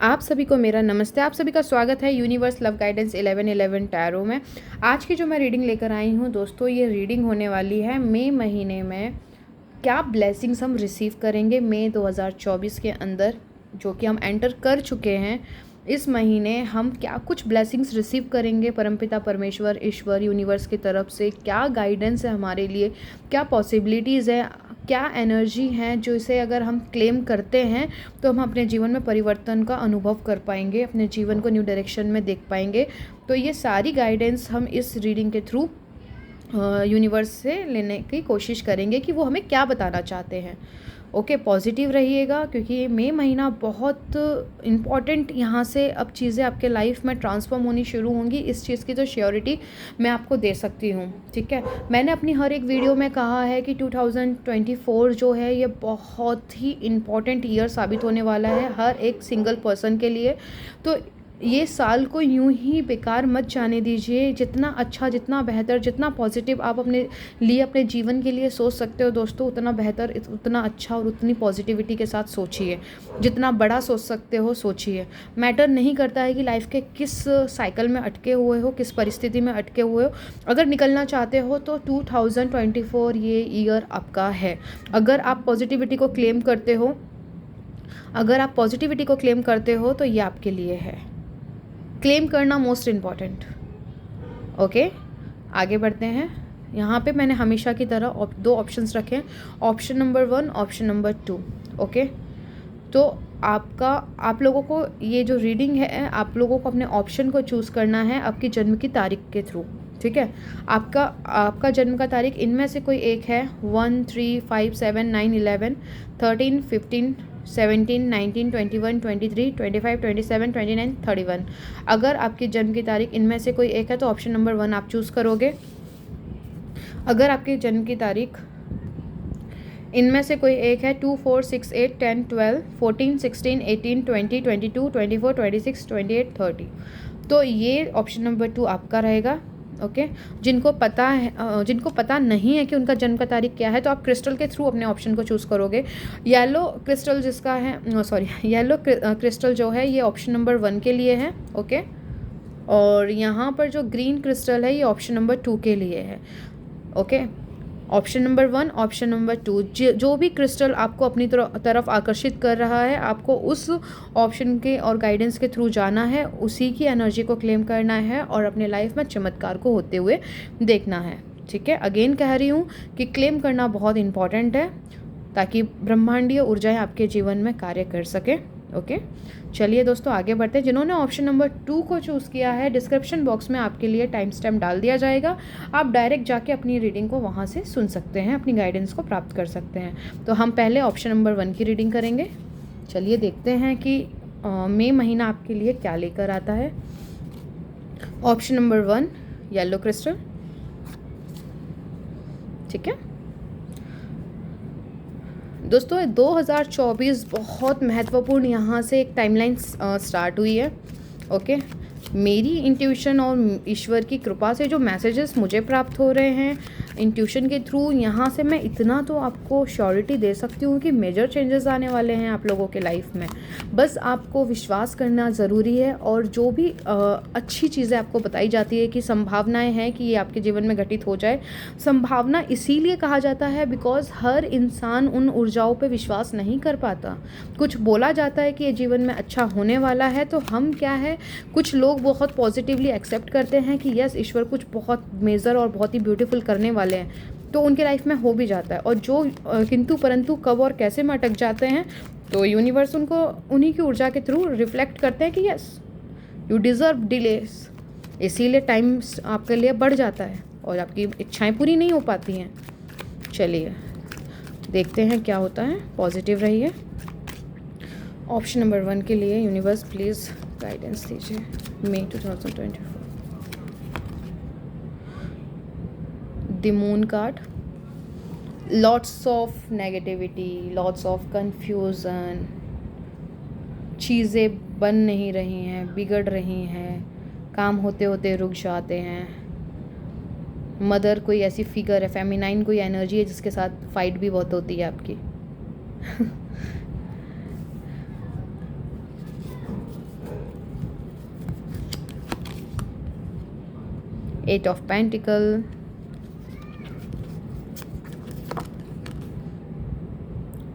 आप सभी को मेरा नमस्ते। आप सभी का स्वागत है यूनिवर्स लव गाइडेंस 1111 टैरो में। आज की जो मैं रीडिंग लेकर आई हूँ दोस्तों, ये रीडिंग होने वाली है मई महीने में क्या ब्लेसिंग्स हम रिसीव करेंगे मई 2024 के अंदर, जो कि हम एंटर कर चुके हैं। इस महीने हम क्या कुछ ब्लेसिंग्स रिसीव करेंगे परमपिता परमेश्वर ईश्वर यूनिवर्स की तरफ से, क्या गाइडेंस है हमारे लिए, क्या पॉसिबिलिटीज़ है, क्या एनर्जी है जो इसे अगर हम क्लेम करते हैं तो हम अपने जीवन में परिवर्तन का अनुभव कर पाएंगे, अपने जीवन को न्यू डायरेक्शन में देख पाएंगे। तो ये सारी गाइडेंस हम इस रीडिंग के थ्रू यूनिवर्स से लेने की कोशिश करेंगे कि वो हमें क्या बताना चाहते हैं। ओके, पॉजिटिव रहिएगा क्योंकि ये मई महीना बहुत इम्पॉर्टेंट, यहाँ से अब चीज़ें आपके लाइफ में ट्रांसफॉर्म होनी शुरू होंगी। इस चीज़ की तो श्योरिटी मैं आपको दे सकती हूँ। ठीक है, मैंने अपनी हर एक वीडियो में कहा है कि 2024 जो है ये बहुत ही इम्पॉर्टेंट ईयर साबित होने वाला है हर एक सिंगल पर्सन के लिए। तो ये साल को यूं ही बेकार मत जाने दीजिए। जितना अच्छा, जितना बेहतर, जितना पॉजिटिव आप अपने लिए, अपने जीवन के लिए सोच सकते हो दोस्तों, उतना बेहतर, उतना अच्छा और उतनी पॉजिटिविटी के साथ सोचिए। जितना बड़ा सोच सकते हो सोचिए। मैटर नहीं करता है कि लाइफ के किस साइकिल में अटके हुए हो, किस परिस्थिति में अटके हुए हो। अगर निकलना चाहते हो तो 2024 ये ईयर आपका है। अगर आप पॉजिटिविटी को क्लेम करते हो, तो ये आपके लिए है। क्लेम करना मोस्ट इम्पॉर्टेंट। ओके, आगे बढ़ते हैं। यहाँ पे मैंने हमेशा की तरह दो ऑप्शंस रखे हैं, option number 1, option number 2। Okay, तो आप लोगों को ये जो रीडिंग है, आप लोगों को अपने ऑप्शन को चूज़ करना है आपकी जन्म की तारीख के थ्रू। ठीक है, आपका जन्म का तारीख इनमें से कोई एक है। 1, 3, 5, 7, 9, 11, 13, 15, 17, 19, 21, 23, 25, 27, 29, 31। अगर आपकी जन्म की तारीख इनमें से कोई एक है तो ऑप्शन नंबर 1 आप चूज़ करोगे। अगर आपकी जन्म की तारीख इनमें से कोई एक है 2, 4, 6, 8, 10, 12, 14, 16, 18, 20, 22, 24, 26, 28, 30, तो ये ऑप्शन नंबर 2 आपका रहेगा। ओके, जिनको पता नहीं है कि उनका जन्म का तारीख क्या है, तो आप क्रिस्टल के थ्रू अपने ऑप्शन को चूज़ करोगे। येलो क्रिस्टल जिसका है, येलो क्रिस्टल जो है ये ऑप्शन नंबर 1 के लिए है। ओके, और यहाँ पर जो ग्रीन क्रिस्टल है ये ऑप्शन नंबर 2 के लिए है। Okay, option number 1, option number 2, जो भी क्रिस्टल आपको अपनी तरफ आकर्षित कर रहा है, आपको उस ऑप्शन के और गाइडेंस के थ्रू जाना है, उसी की एनर्जी को क्लेम करना है और अपने लाइफ में चमत्कार को होते हुए देखना है। ठीक है, अगेन कह रही हूँ कि क्लेम करना बहुत इंपॉर्टेंट है ताकि ब्रह्मांडीय ऊर्जाएं आपके जीवन में कार्य कर सके। ओके, चलिए दोस्तों आगे बढ़ते हैं। जिन्होंने ऑप्शन नंबर 2 को चूज़ किया है, डिस्क्रिप्शन बॉक्स में आपके लिए टाइम स्टैम्प डाल दिया जाएगा। आप डायरेक्ट जाके अपनी रीडिंग को वहाँ से सुन सकते हैं, अपनी गाइडेंस को प्राप्त कर सकते हैं। तो हम पहले ऑप्शन नंबर 1 की रीडिंग करेंगे। चलिए देखते हैं कि मई महीना आपके लिए क्या लेकर आता है। Option number 1, yellow crystal. ठीक है दोस्तों, 2024 बहुत महत्वपूर्ण यहाँ से एक टाइमलाइन स्टार्ट हुई है। ओके, मेरी इंट्यूशन और ईश्वर की कृपा से जो मैसेजेस मुझे प्राप्त हो रहे हैं इंट्यूशन के थ्रू, यहाँ से मैं इतना तो आपको श्योरिटी दे सकती हूँ कि मेजर चेंजेस आने वाले हैं आप लोगों के लाइफ में। बस आपको विश्वास करना ज़रूरी है, और जो भी अच्छी चीज़ें आपको बताई जाती है कि संभावनाएं हैं कि ये आपके जीवन में घटित हो जाए। संभावना इसीलिए कहा जाता है बिकॉज हर इंसान उन ऊर्जाओं पे विश्वास नहीं कर पाता। कुछ बोला जाता है कि ये जीवन में अच्छा होने वाला है, तो हम क्या है, कुछ लोग बहुत पॉजिटिवली एक्सेप्ट करते हैं कि यस, ईश्वर कुछ बहुत मेजर और बहुत ही ब्यूटीफुल करने वाले हैं, तो उनके लाइफ में हो भी जाता है। और जो किंतु परंतु कब और कैसे में अटक जाते हैं, तो यूनिवर्स उनको उन्हीं की ऊर्जा के थ्रू रिफ्लेक्ट करते हैं कि यस, यू डिज़र्व डिलेस, इसीलिए टाइम आपके लिए बढ़ जाता है और आपकी इच्छाएं पूरी नहीं हो पाती हैं। चलिए देखते हैं क्या होता है। पॉजिटिव रहिए। ऑप्शन नंबर 1 के लिए यूनिवर्स प्लीज़ गाइडेंस दीजिए मई 2024। The moon card, lots of negativity, lots of confusion, चीज़ें बन नहीं रही हैं, बिगड़ रही हैं, काम होते होते रुक जाते हैं। मदर कोई ऐसी फिगर है, फेमिनाइन कोई एनर्जी है जिसके साथ फाइट भी बहुत होती है आपकी। 8 of pentacle,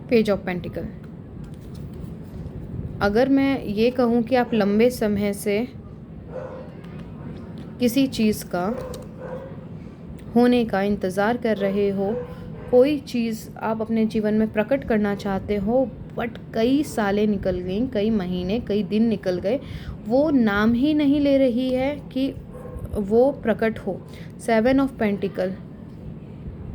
page of pentacle. अगर मैं ये कहूँ कि आप लंबे समय से किसी चीज़ का होने का इंतज़ार कर रहे हो, कोई चीज़ आप अपने जीवन में प्रकट करना चाहते हो, बट कई सालें निकल गई, कई महीने, कई दिन निकल गए, वो नाम ही नहीं ले रही है कि वो प्रकट हो। 7 ऑफ पेंटिकल।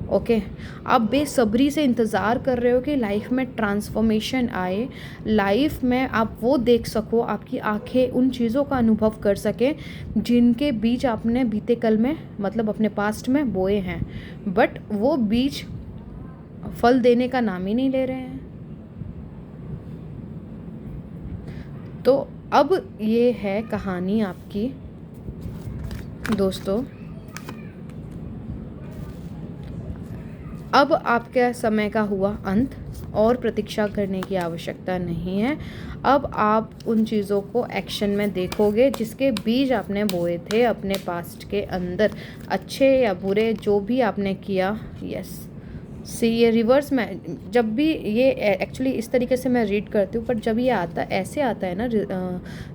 ओके, आप बेसब्री से इंतज़ार कर रहे हो कि लाइफ में ट्रांसफॉर्मेशन आए, लाइफ में आप वो देख सको, आपकी आंखें उन चीज़ों का अनुभव कर सकें जिनके बीज आपने बीते कल में, मतलब अपने पास्ट में बोए हैं, बट वो बीज फल देने का नाम ही नहीं ले रहे हैं। तो अब ये है कहानी आपकी दोस्तों। अब आपके समय का हुआ अंत, और प्रतीक्षा करने की आवश्यकता नहीं है। अब आप उन चीज़ों को एक्शन में देखोगे जिसके बीज आपने बोए थे अपने पास्ट के अंदर, अच्छे या बुरे जो भी आपने किया। यस, सी ये रिवर्स में जब भी ये एक्चुअली इस तरीके से मैं रीड करती हूँ, पर जब ये आता ऐसे आता है ना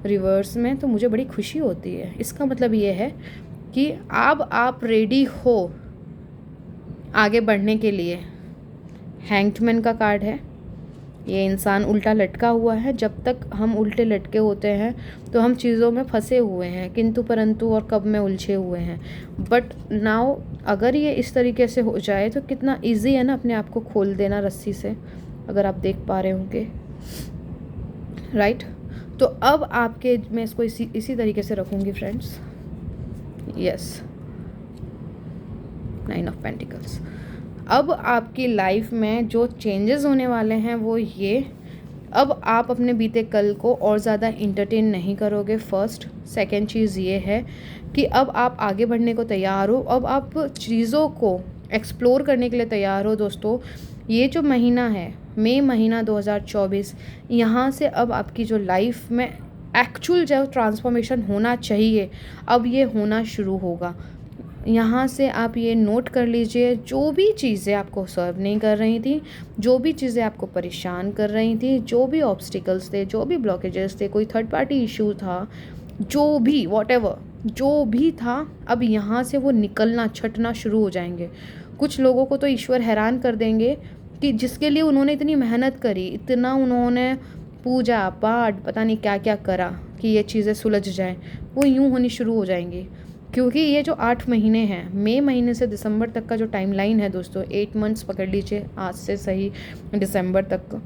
रिवर्स में, तो मुझे बड़ी खुशी होती है। इसका मतलब ये है कि अब आप रेडी हो आगे बढ़ने के लिए। हैंग्ड का कार्ड है, ये इंसान उल्टा लटका हुआ है। जब तक हम उल्टे लटके होते हैं तो हम चीज़ों में फंसे हुए हैं, किंतु परंतु और कब में उलझे हुए हैं। बट नाउ अगर ये इस तरीके से हो जाए तो कितना इजी है ना अपने आप को खोल देना रस्सी से, अगर आप देख पा रहे होंगे, राइट। तो अब आपके, मैं इसको इसी तरीके से रखूँगी फ्रेंड्स। Yes, 9 of pentacles. अब आपकी लाइफ में जो चेंजेस होने वाले हैं वो ये, अब आप अपने बीते कल को और ज़्यादा इंटरटेन नहीं करोगे। फर्स्ट, सेकंड चीज़ ये है कि अब आप आगे बढ़ने को तैयार हो, अब आप चीज़ों को एक्सप्लोर करने के लिए तैयार हो दोस्तों। ये जो महीना है, मई महीना 2024, यहाँ से अब आपकी जो लाइफ में एक्चुअल जो ट्रांसफॉर्मेशन होना चाहिए, अब ये होना शुरू होगा। यहाँ से आप ये नोट कर लीजिए, जो भी चीज़ें आपको सर्व नहीं कर रही थी, जो भी चीज़ें आपको परेशान कर रही थी, जो भी ऑब्स्टिकल्स थे, जो भी ब्लॉकेजेस थे, कोई थर्ड पार्टी इशू था, जो भी वॉटेवर जो भी था, अब यहाँ से वो निकलना, छटना शुरू हो जाएंगे। कुछ लोगों को तो ईश्वर हैरान कर देंगे कि जिसके लिए उन्होंने इतनी मेहनत करी, इतना उन्होंने पूजा पाठ पता नहीं क्या क्या करा कि ये चीज़ें सुलझ जाएं, वो यूँ होनी शुरू हो जाएंगी। क्योंकि ये जो 8 महीने हैं, मई महीने से दिसंबर तक का जो टाइमलाइन है दोस्तों, 8 मंथ्स पकड़ लीजिए आज से सही दिसंबर तक।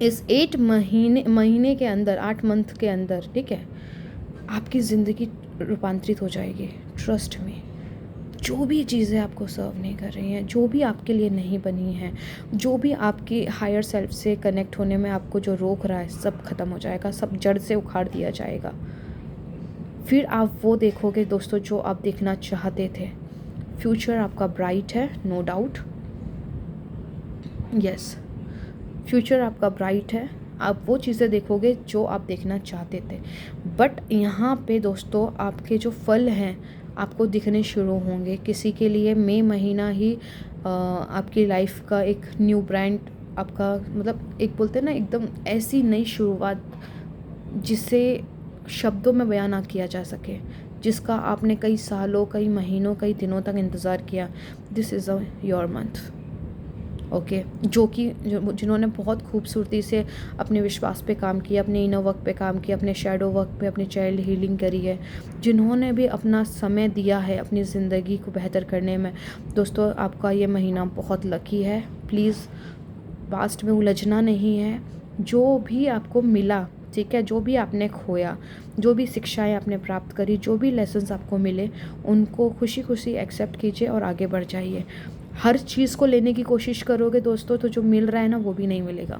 इस 8 महीने के अंदर, 8 मंथ के अंदर, ठीक है, आपकी ज़िंदगी रूपांतरित हो जाएगी। ट्रस्ट में, जो भी चीज़ें आपको सर्व नहीं कर रही हैं, जो भी आपके लिए नहीं बनी हैं, जो भी आपकी हायर सेल्फ से कनेक्ट होने में आपको जो रोक रहा है, सब खत्म हो जाएगा, सब जड़ से उखाड़ दिया जाएगा। फिर आप वो देखोगे दोस्तों जो आप देखना चाहते थे। फ्यूचर आपका ब्राइट है, नो डाउट। यस, फ्यूचर आपका ब्राइट है, आप वो चीज़ें देखोगे जो आप देखना चाहते थे। बट यहाँ पे दोस्तों आपके जो फल हैं आपको दिखने शुरू होंगे। किसी के लिए मई महीना ही आपकी लाइफ का एक न्यू ब्रांड, आपका मतलब एक बोलते हैं ना एकदम ऐसी नई शुरुआत जिसे शब्दों में बयान ना किया जा सके, जिसका आपने कई सालों, कई महीनों, कई दिनों तक इंतज़ार किया। This is your month. Okay, जिन्होंने बहुत खूबसूरती से अपने विश्वास पे काम किया, अपने इनर वर्क पे काम किया, अपने शैडो वर्क पे अपनी चाइल्ड हीलिंग करी है, जिन्होंने भी अपना समय दिया है अपनी ज़िंदगी को बेहतर करने में, दोस्तों आपका ये महीना बहुत लकी है। प्लीज़ पास्ट में उलझना नहीं है। जो भी आपको मिला, ठीक है, जो भी आपने खोया, जो भी शिक्षाएं आपने प्राप्त करी, जो भी लेसन्स आपको मिले, उनको खुशी खुशी एक्सेप्ट कीजिए और आगे बढ़ जाइए। हर चीज़ को लेने की कोशिश करोगे दोस्तों तो जो मिल रहा है ना वो भी नहीं मिलेगा।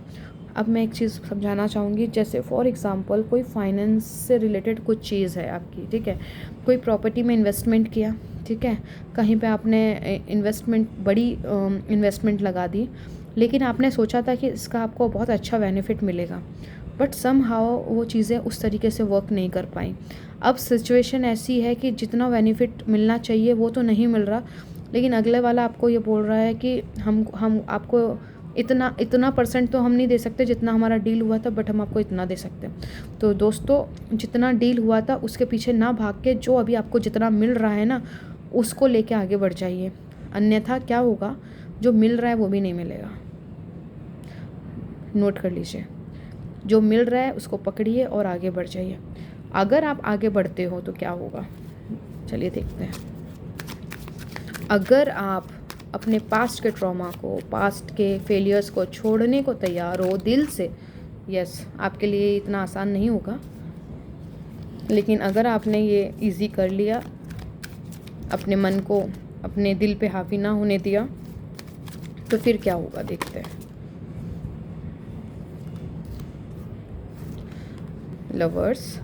अब मैं एक चीज़ समझाना चाहूँगी, जैसे फॉर एग्ज़ाम्पल कोई फाइनेंस से रिलेटेड कुछ चीज़ है आपकी, ठीक है, कोई प्रॉपर्टी में इन्वेस्टमेंट किया, ठीक है, कहीं पे आपने इन्वेस्टमेंट, बड़ी इन्वेस्टमेंट लगा दी, लेकिन आपने सोचा था कि इसका आपको बहुत अच्छा बेनिफिट मिलेगा, बट समहाउ वो चीज़ें उस तरीके से वर्क नहीं कर पाई। अब सिचुएशन ऐसी है कि जितना बेनिफिट मिलना चाहिए वो तो नहीं मिल रहा, लेकिन अगले वाला आपको ये बोल रहा है कि हम आपको इतना इतना परसेंट तो हम नहीं दे सकते जितना हमारा डील हुआ था, बट हम आपको इतना दे सकते हैं। तो दोस्तों, जितना डील हुआ था उसके पीछे ना भाग के जो अभी आपको जितना मिल रहा है ना, उसको लेके आगे बढ़ जाइए। अन्यथा क्या होगा, जो मिल रहा है वो भी नहीं मिलेगा। नोट कर लीजिए, जो मिल रहा है उसको पकड़िए और आगे बढ़ जाइए। अगर आप आगे बढ़ते हो तो क्या होगा, चलिए देखते हैं। अगर आप अपने पास्ट के ट्रॉमा को, पास्ट के फेलियर्स को छोड़ने को तैयार हो दिल से, यस, आपके लिए इतना आसान नहीं होगा, लेकिन अगर आपने ये इजी कर लिया, अपने मन को अपने दिल पे हावी ना होने दिया, तो फिर क्या होगा देखते हैं। Lovers,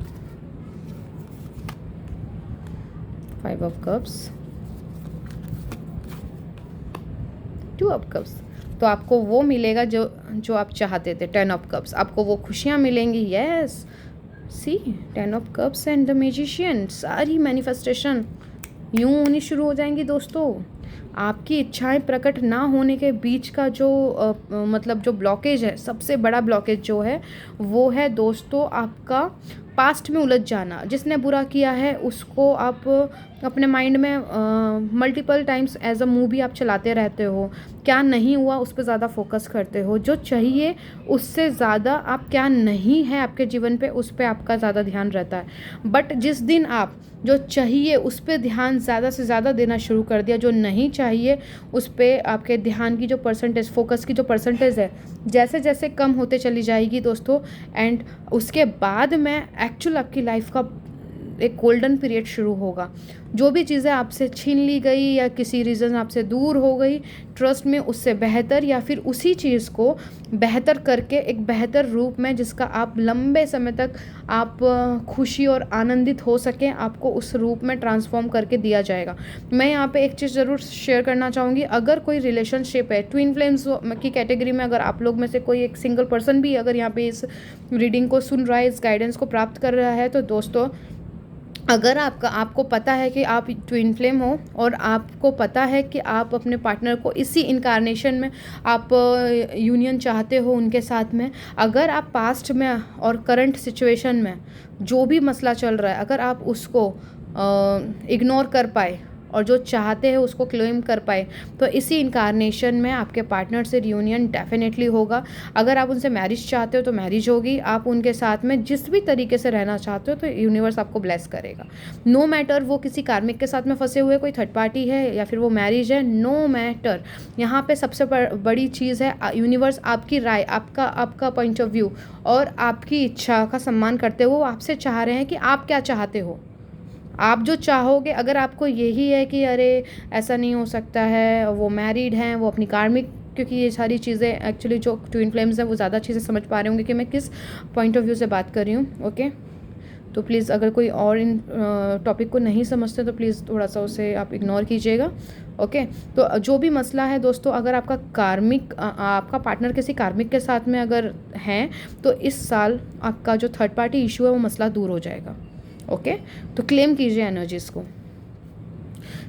5 of cups, 2 of cups. तो आपको वो मिलेगा जो आप चाहते थे। 10 ऑफ कप्स, आपको वो खुशियाँ मिलेंगी। Yes, see 10 of cups and the magician, सारी मैनिफेस्टेशन यूँ होनी शुरू हो जाएंगी दोस्तों। आपकी इच्छाएं प्रकट ना होने के बीच का जो मतलब जो ब्लॉकेज है, सबसे बड़ा ब्लॉकेज जो है वो है दोस्तों आपका पास्ट में उलझ जाना। जिसने बुरा किया है उसको आप अपने माइंड में multiple times as a movie आप चलाते रहते हो। क्या नहीं हुआ उस पर ज़्यादा फोकस करते हो, जो चाहिए उससे ज़्यादा आप क्या नहीं है आपके जीवन पे उस पर आपका ज़्यादा ध्यान रहता है। बट जिस दिन आप जो चाहिए उस पर ध्यान ज़्यादा से ज़्यादा देना शुरू कर दिया, जो नहीं चाहिए उस पर आपके ध्यान की जो परसेंटेज, फोकस की जो परसेंटेज है, जैसे जैसे कम होते चली जाएगी दोस्तों। एंड उसके बाद में एक्चुअल आपकी लाइफ का एक गोल्डन पीरियड शुरू होगा। जो भी चीज़ें आपसे छीन ली गई या किसी रीज़न आपसे दूर हो गई, ट्रस्ट में उससे बेहतर या फिर उसी चीज़ को बेहतर करके एक बेहतर रूप में जिसका आप लंबे समय तक आप खुशी और आनंदित हो सकें, आपको उस रूप में ट्रांसफॉर्म करके दिया जाएगा। मैं यहाँ पे एक चीज़ ज़रूर शेयर करना चाहूँगी। अगर कोई रिलेशनशिप है, ट्विन फ्लेम्स की कैटेगरी में अगर आप लोग में से कोई एक सिंगल पर्सन भी अगर यहाँ पे इस रीडिंग को सुन रहा है, इस गाइडेंस को प्राप्त कर रहा है, तो दोस्तों अगर आपको पता है कि आप ट्विन फ्लेम हो और आपको पता है कि आप अपने पार्टनर को इसी इनकारनेशन में आप यूनियन चाहते हो उनके साथ में, अगर आप पास्ट में और करंट सिचुएशन में जो भी मसला चल रहा है, अगर आप उसको इग्नोर कर पाए और जो चाहते हैं उसको क्लेम कर पाए, तो इसी इनकारनेशन में आपके पार्टनर से रियूनियन डेफिनेटली होगा। अगर आप उनसे मैरिज चाहते हो तो मैरिज होगी। आप उनके साथ में जिस भी तरीके से रहना चाहते हो तो यूनिवर्स आपको ब्लेस करेगा। नो मैटर वो किसी कार्मिक के साथ में फंसे हुए कोई थर्ड पार्टी है या फिर वो मैरिज है, नो मैटर। यहाँ पे सबसे बड़ी चीज़ है यूनिवर्स आपकी राय, आपका पॉइंट ऑफ व्यू और आपकी इच्छा का सम्मान करते हुए वो आपसे चाह रहे हैं कि आप क्या चाहते हो, आप जो चाहोगे। अगर आपको यही है कि अरे ऐसा नहीं हो सकता है, वो मैरिड हैं, वो अपनी कार्मिक, क्योंकि ये सारी चीज़ें एक्चुअली जो ट्विन फ्लेम्स हैं वो ज़्यादा चीज़ें समझ पा रहे होंगे कि मैं किस पॉइंट ऑफ व्यू से बात कर रही हूँ। ओके, तो प्लीज़ अगर कोई और इन टॉपिक को नहीं समझते तो प्लीज़ थोड़ा सा उसे आप इग्नोर कीजिएगा। ओके, तो जो भी मसला है दोस्तों, अगर आपका कार्मिक, आपका पार्टनर किसी कार्मिक के साथ में अगर हैं, तो इस साल आपका जो थर्ड पार्टी इशू है वो मसला दूर हो जाएगा। ओके, तो क्लेम कीजिए एनर्जीज़ को।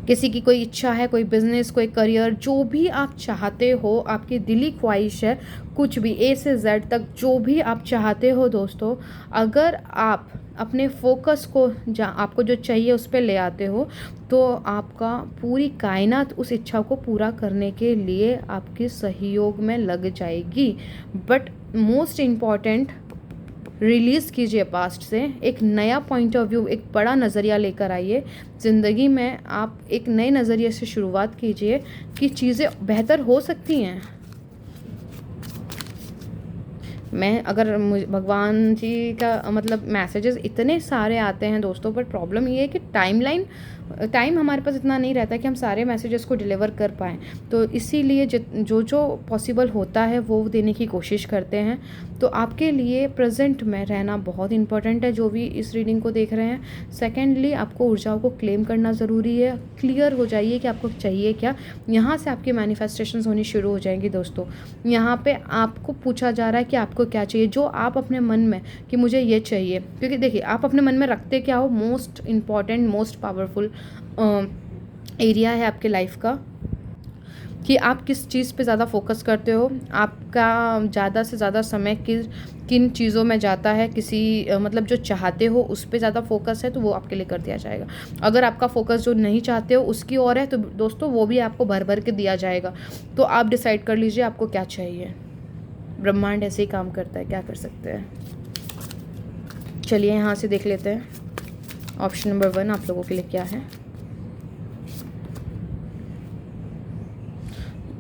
किसी की कोई इच्छा है, कोई बिजनेस, कोई करियर, जो भी आप चाहते हो, आपकी दिली ख्वाहिश है, कुछ भी ए से जेड तक जो भी आप चाहते हो दोस्तों, अगर आप अपने फोकस को आपको जो चाहिए उस पर ले आते हो, तो आपका पूरी कायनात उस इच्छा को पूरा करने के लिए आपके सहयोग में लग जाएगी। बट मोस्ट इम्पॉर्टेंट, रिलीज़ कीजिए पास्ट से, एक नया पॉइंट ऑफ व्यू, एक बड़ा नज़रिया लेकर आइए ज़िंदगी में। आप एक नए नज़रिए से शुरुआत कीजिए कि चीज़ें बेहतर हो सकती हैं। मैं अगर भगवान जी का मतलब मैसेजेस इतने सारे आते हैं दोस्तों, पर प्रॉब्लम ये है कि टाइम हमारे पास इतना नहीं रहता कि हम सारे मैसेजेस को डिलीवर कर पाएँ। तो इसीलिए जो पॉसिबल होता है वो देने की कोशिश करते हैं। तो आपके लिए प्रेजेंट में रहना बहुत इंपॉर्टेंट है, जो भी इस रीडिंग को देख रहे हैं। सेकेंडली, आपको ऊर्जाओं को क्लेम करना ज़रूरी है। क्लियर हो जाइए कि आपको चाहिए क्या। यहाँ से आपकी मैनिफेस्टेशंस होनी शुरू हो जाएंगी दोस्तों। यहाँ पे आपको पूछा जा रहा है कि आपको क्या चाहिए, जो आप अपने मन में कि मुझे ये चाहिए, क्योंकि देखिए आप अपने मन में रखते क्या हो, most important most powerful area है आपके लाइफ का, कि आप किस चीज़ पे ज़्यादा फोकस करते हो, आपका ज़्यादा से ज़्यादा समय किन चीज़ों में जाता है, मतलब जो चाहते हो उस पे ज़्यादा फोकस है तो वो आपके लिए कर दिया जाएगा। अगर आपका फोकस जो नहीं चाहते हो उसकी ओर है तो दोस्तों वो भी आपको भर भर के दिया जाएगा। तो आप डिसाइड कर लीजिए आपको क्या चाहिए। ब्रह्मांड ऐसे ही काम करता है, क्या कर सकते हैं। चलिए यहाँ से देख लेते हैं ऑप्शन नंबर 1 आप लोगों के लिए क्या है।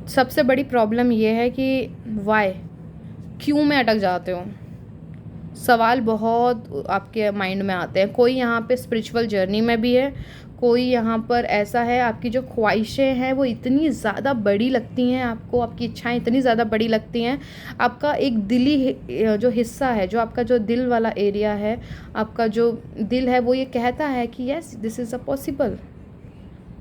सबसे बड़ी प्रॉब्लम ये है कि वाई, क्यों में अटक जाते हो। सवाल बहुत आपके माइंड में आते हैं। कोई यहाँ पे स्पिरिचुअल जर्नी में भी है, कोई यहाँ पर ऐसा है आपकी जो ख्वाहिशें हैं वो इतनी ज़्यादा बड़ी लगती हैं आपको, आपकी इच्छाएं इतनी ज़्यादा बड़ी लगती हैं। आपका एक दिली जो हिस्सा है, जो आपका जो दिल वाला एरिया है, आपका जो दिल है वो ये कहता है कि yes this is a possible,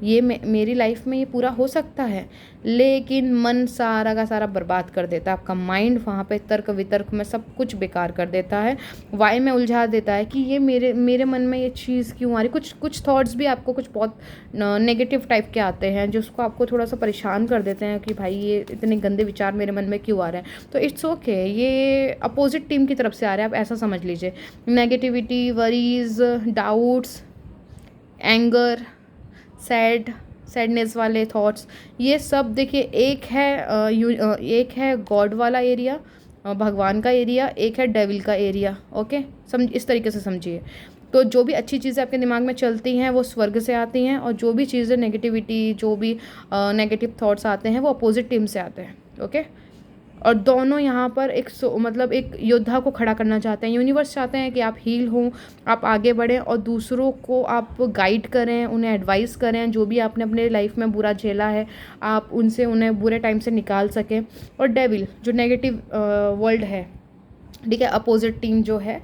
ये मेरी लाइफ में ये पूरा हो सकता है, लेकिन मन सारा का सारा बर्बाद कर देता है। आपका माइंड वहाँ पे तर्क वितर्क में सब कुछ बेकार कर देता है, वाई में उलझा देता है कि ये मेरे मन में ये चीज़ क्यों आ रही। कुछ थॉट्स भी आपको कुछ बहुत नेगेटिव टाइप के आते हैं जिसको आपको थोड़ा सा परेशान कर देते हैं कि भाई ये इतने गंदे विचार मेरे मन में क्यों आ रहे हैं। तो इट्स ओके, ये अपोजिट टीम की तरफ से आ रहे हैं, आप ऐसा समझ लीजिए। Negativity, worries, doubts, anger, sadness वाले थॉट्स, ये सब देखिए एक है गॉड वाला एरिया, भगवान का एरिया, एक है डेविल का एरिया। ओके, इस तरीके से समझिए। तो जो भी अच्छी चीज़ें आपके दिमाग में चलती हैं वो स्वर्ग से आती हैं, और जो भी चीज़ें नेगेटिविटी, जो भी नेगेटिव थॉट्स आते हैं वो अपोजिट टीम से आते हैं। ओके, और दोनों यहाँ पर मतलब एक योद्धा को खड़ा करना चाहते हैं। यूनिवर्स चाहते हैं कि आप हील हों, आप आगे बढ़ें और दूसरों को आप गाइड करें, उन्हें एडवाइस करें, जो भी आपने अपने लाइफ में बुरा झेला है आप उन्हें बुरे टाइम से निकाल सकें। और डेविल जो नेगेटिव वर्ल्ड है, ठीक है, अपोजिट टीम जो है,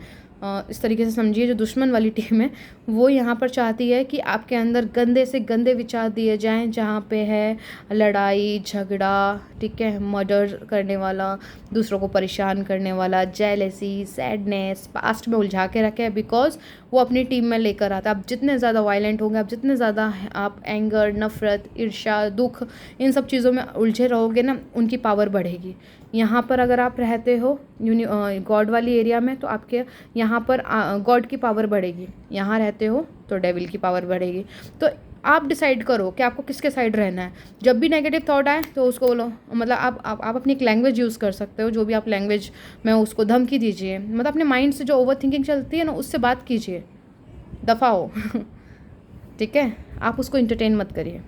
इस तरीके से समझिए, जो दुश्मन वाली टीम है वो यहाँ पर चाहती है कि आपके अंदर गंदे से गंदे विचार दिए जाएं, जहाँ पे है लड़ाई झगड़ा, ठीक है, मर्डर करने वाला, दूसरों को परेशान करने वाला, जेलेसी, सैडनेस, पास्ट में उलझा के रखे, बिकॉज वो अपनी टीम में लेकर आता है। आप जितने ज़्यादा वायलेंट होंगे, आप जितने ज़्यादा आप एंगर, नफ़रत, ईर्ष्या, दुख, इन सब चीज़ों में उलझे रहोगे ना, उनकी पावर बढ़ेगी। यहाँ पर अगर आप रहते हो गॉड वाली एरिया में तो आपके यहाँ पर गॉड की पावर बढ़ेगी, यहाँ रहते हो तो डेविल की पावर बढ़ेगी। तो आप डिसाइड करो कि आपको किसके साइड रहना है। जब भी नेगेटिव थॉट आए तो उसको बोलो, मतलब आप अपनी एक लैंग्वेज यूज़ कर सकते हो, जो भी आप लैंग्वेज में उसको धमकी दीजिए, मतलब अपने माइंड से जो ओवर थिंकिंग चलती है ना उससे बात कीजिए, दफ़ा हो ठीक है, आप उसको इंटरटेन मत करिए।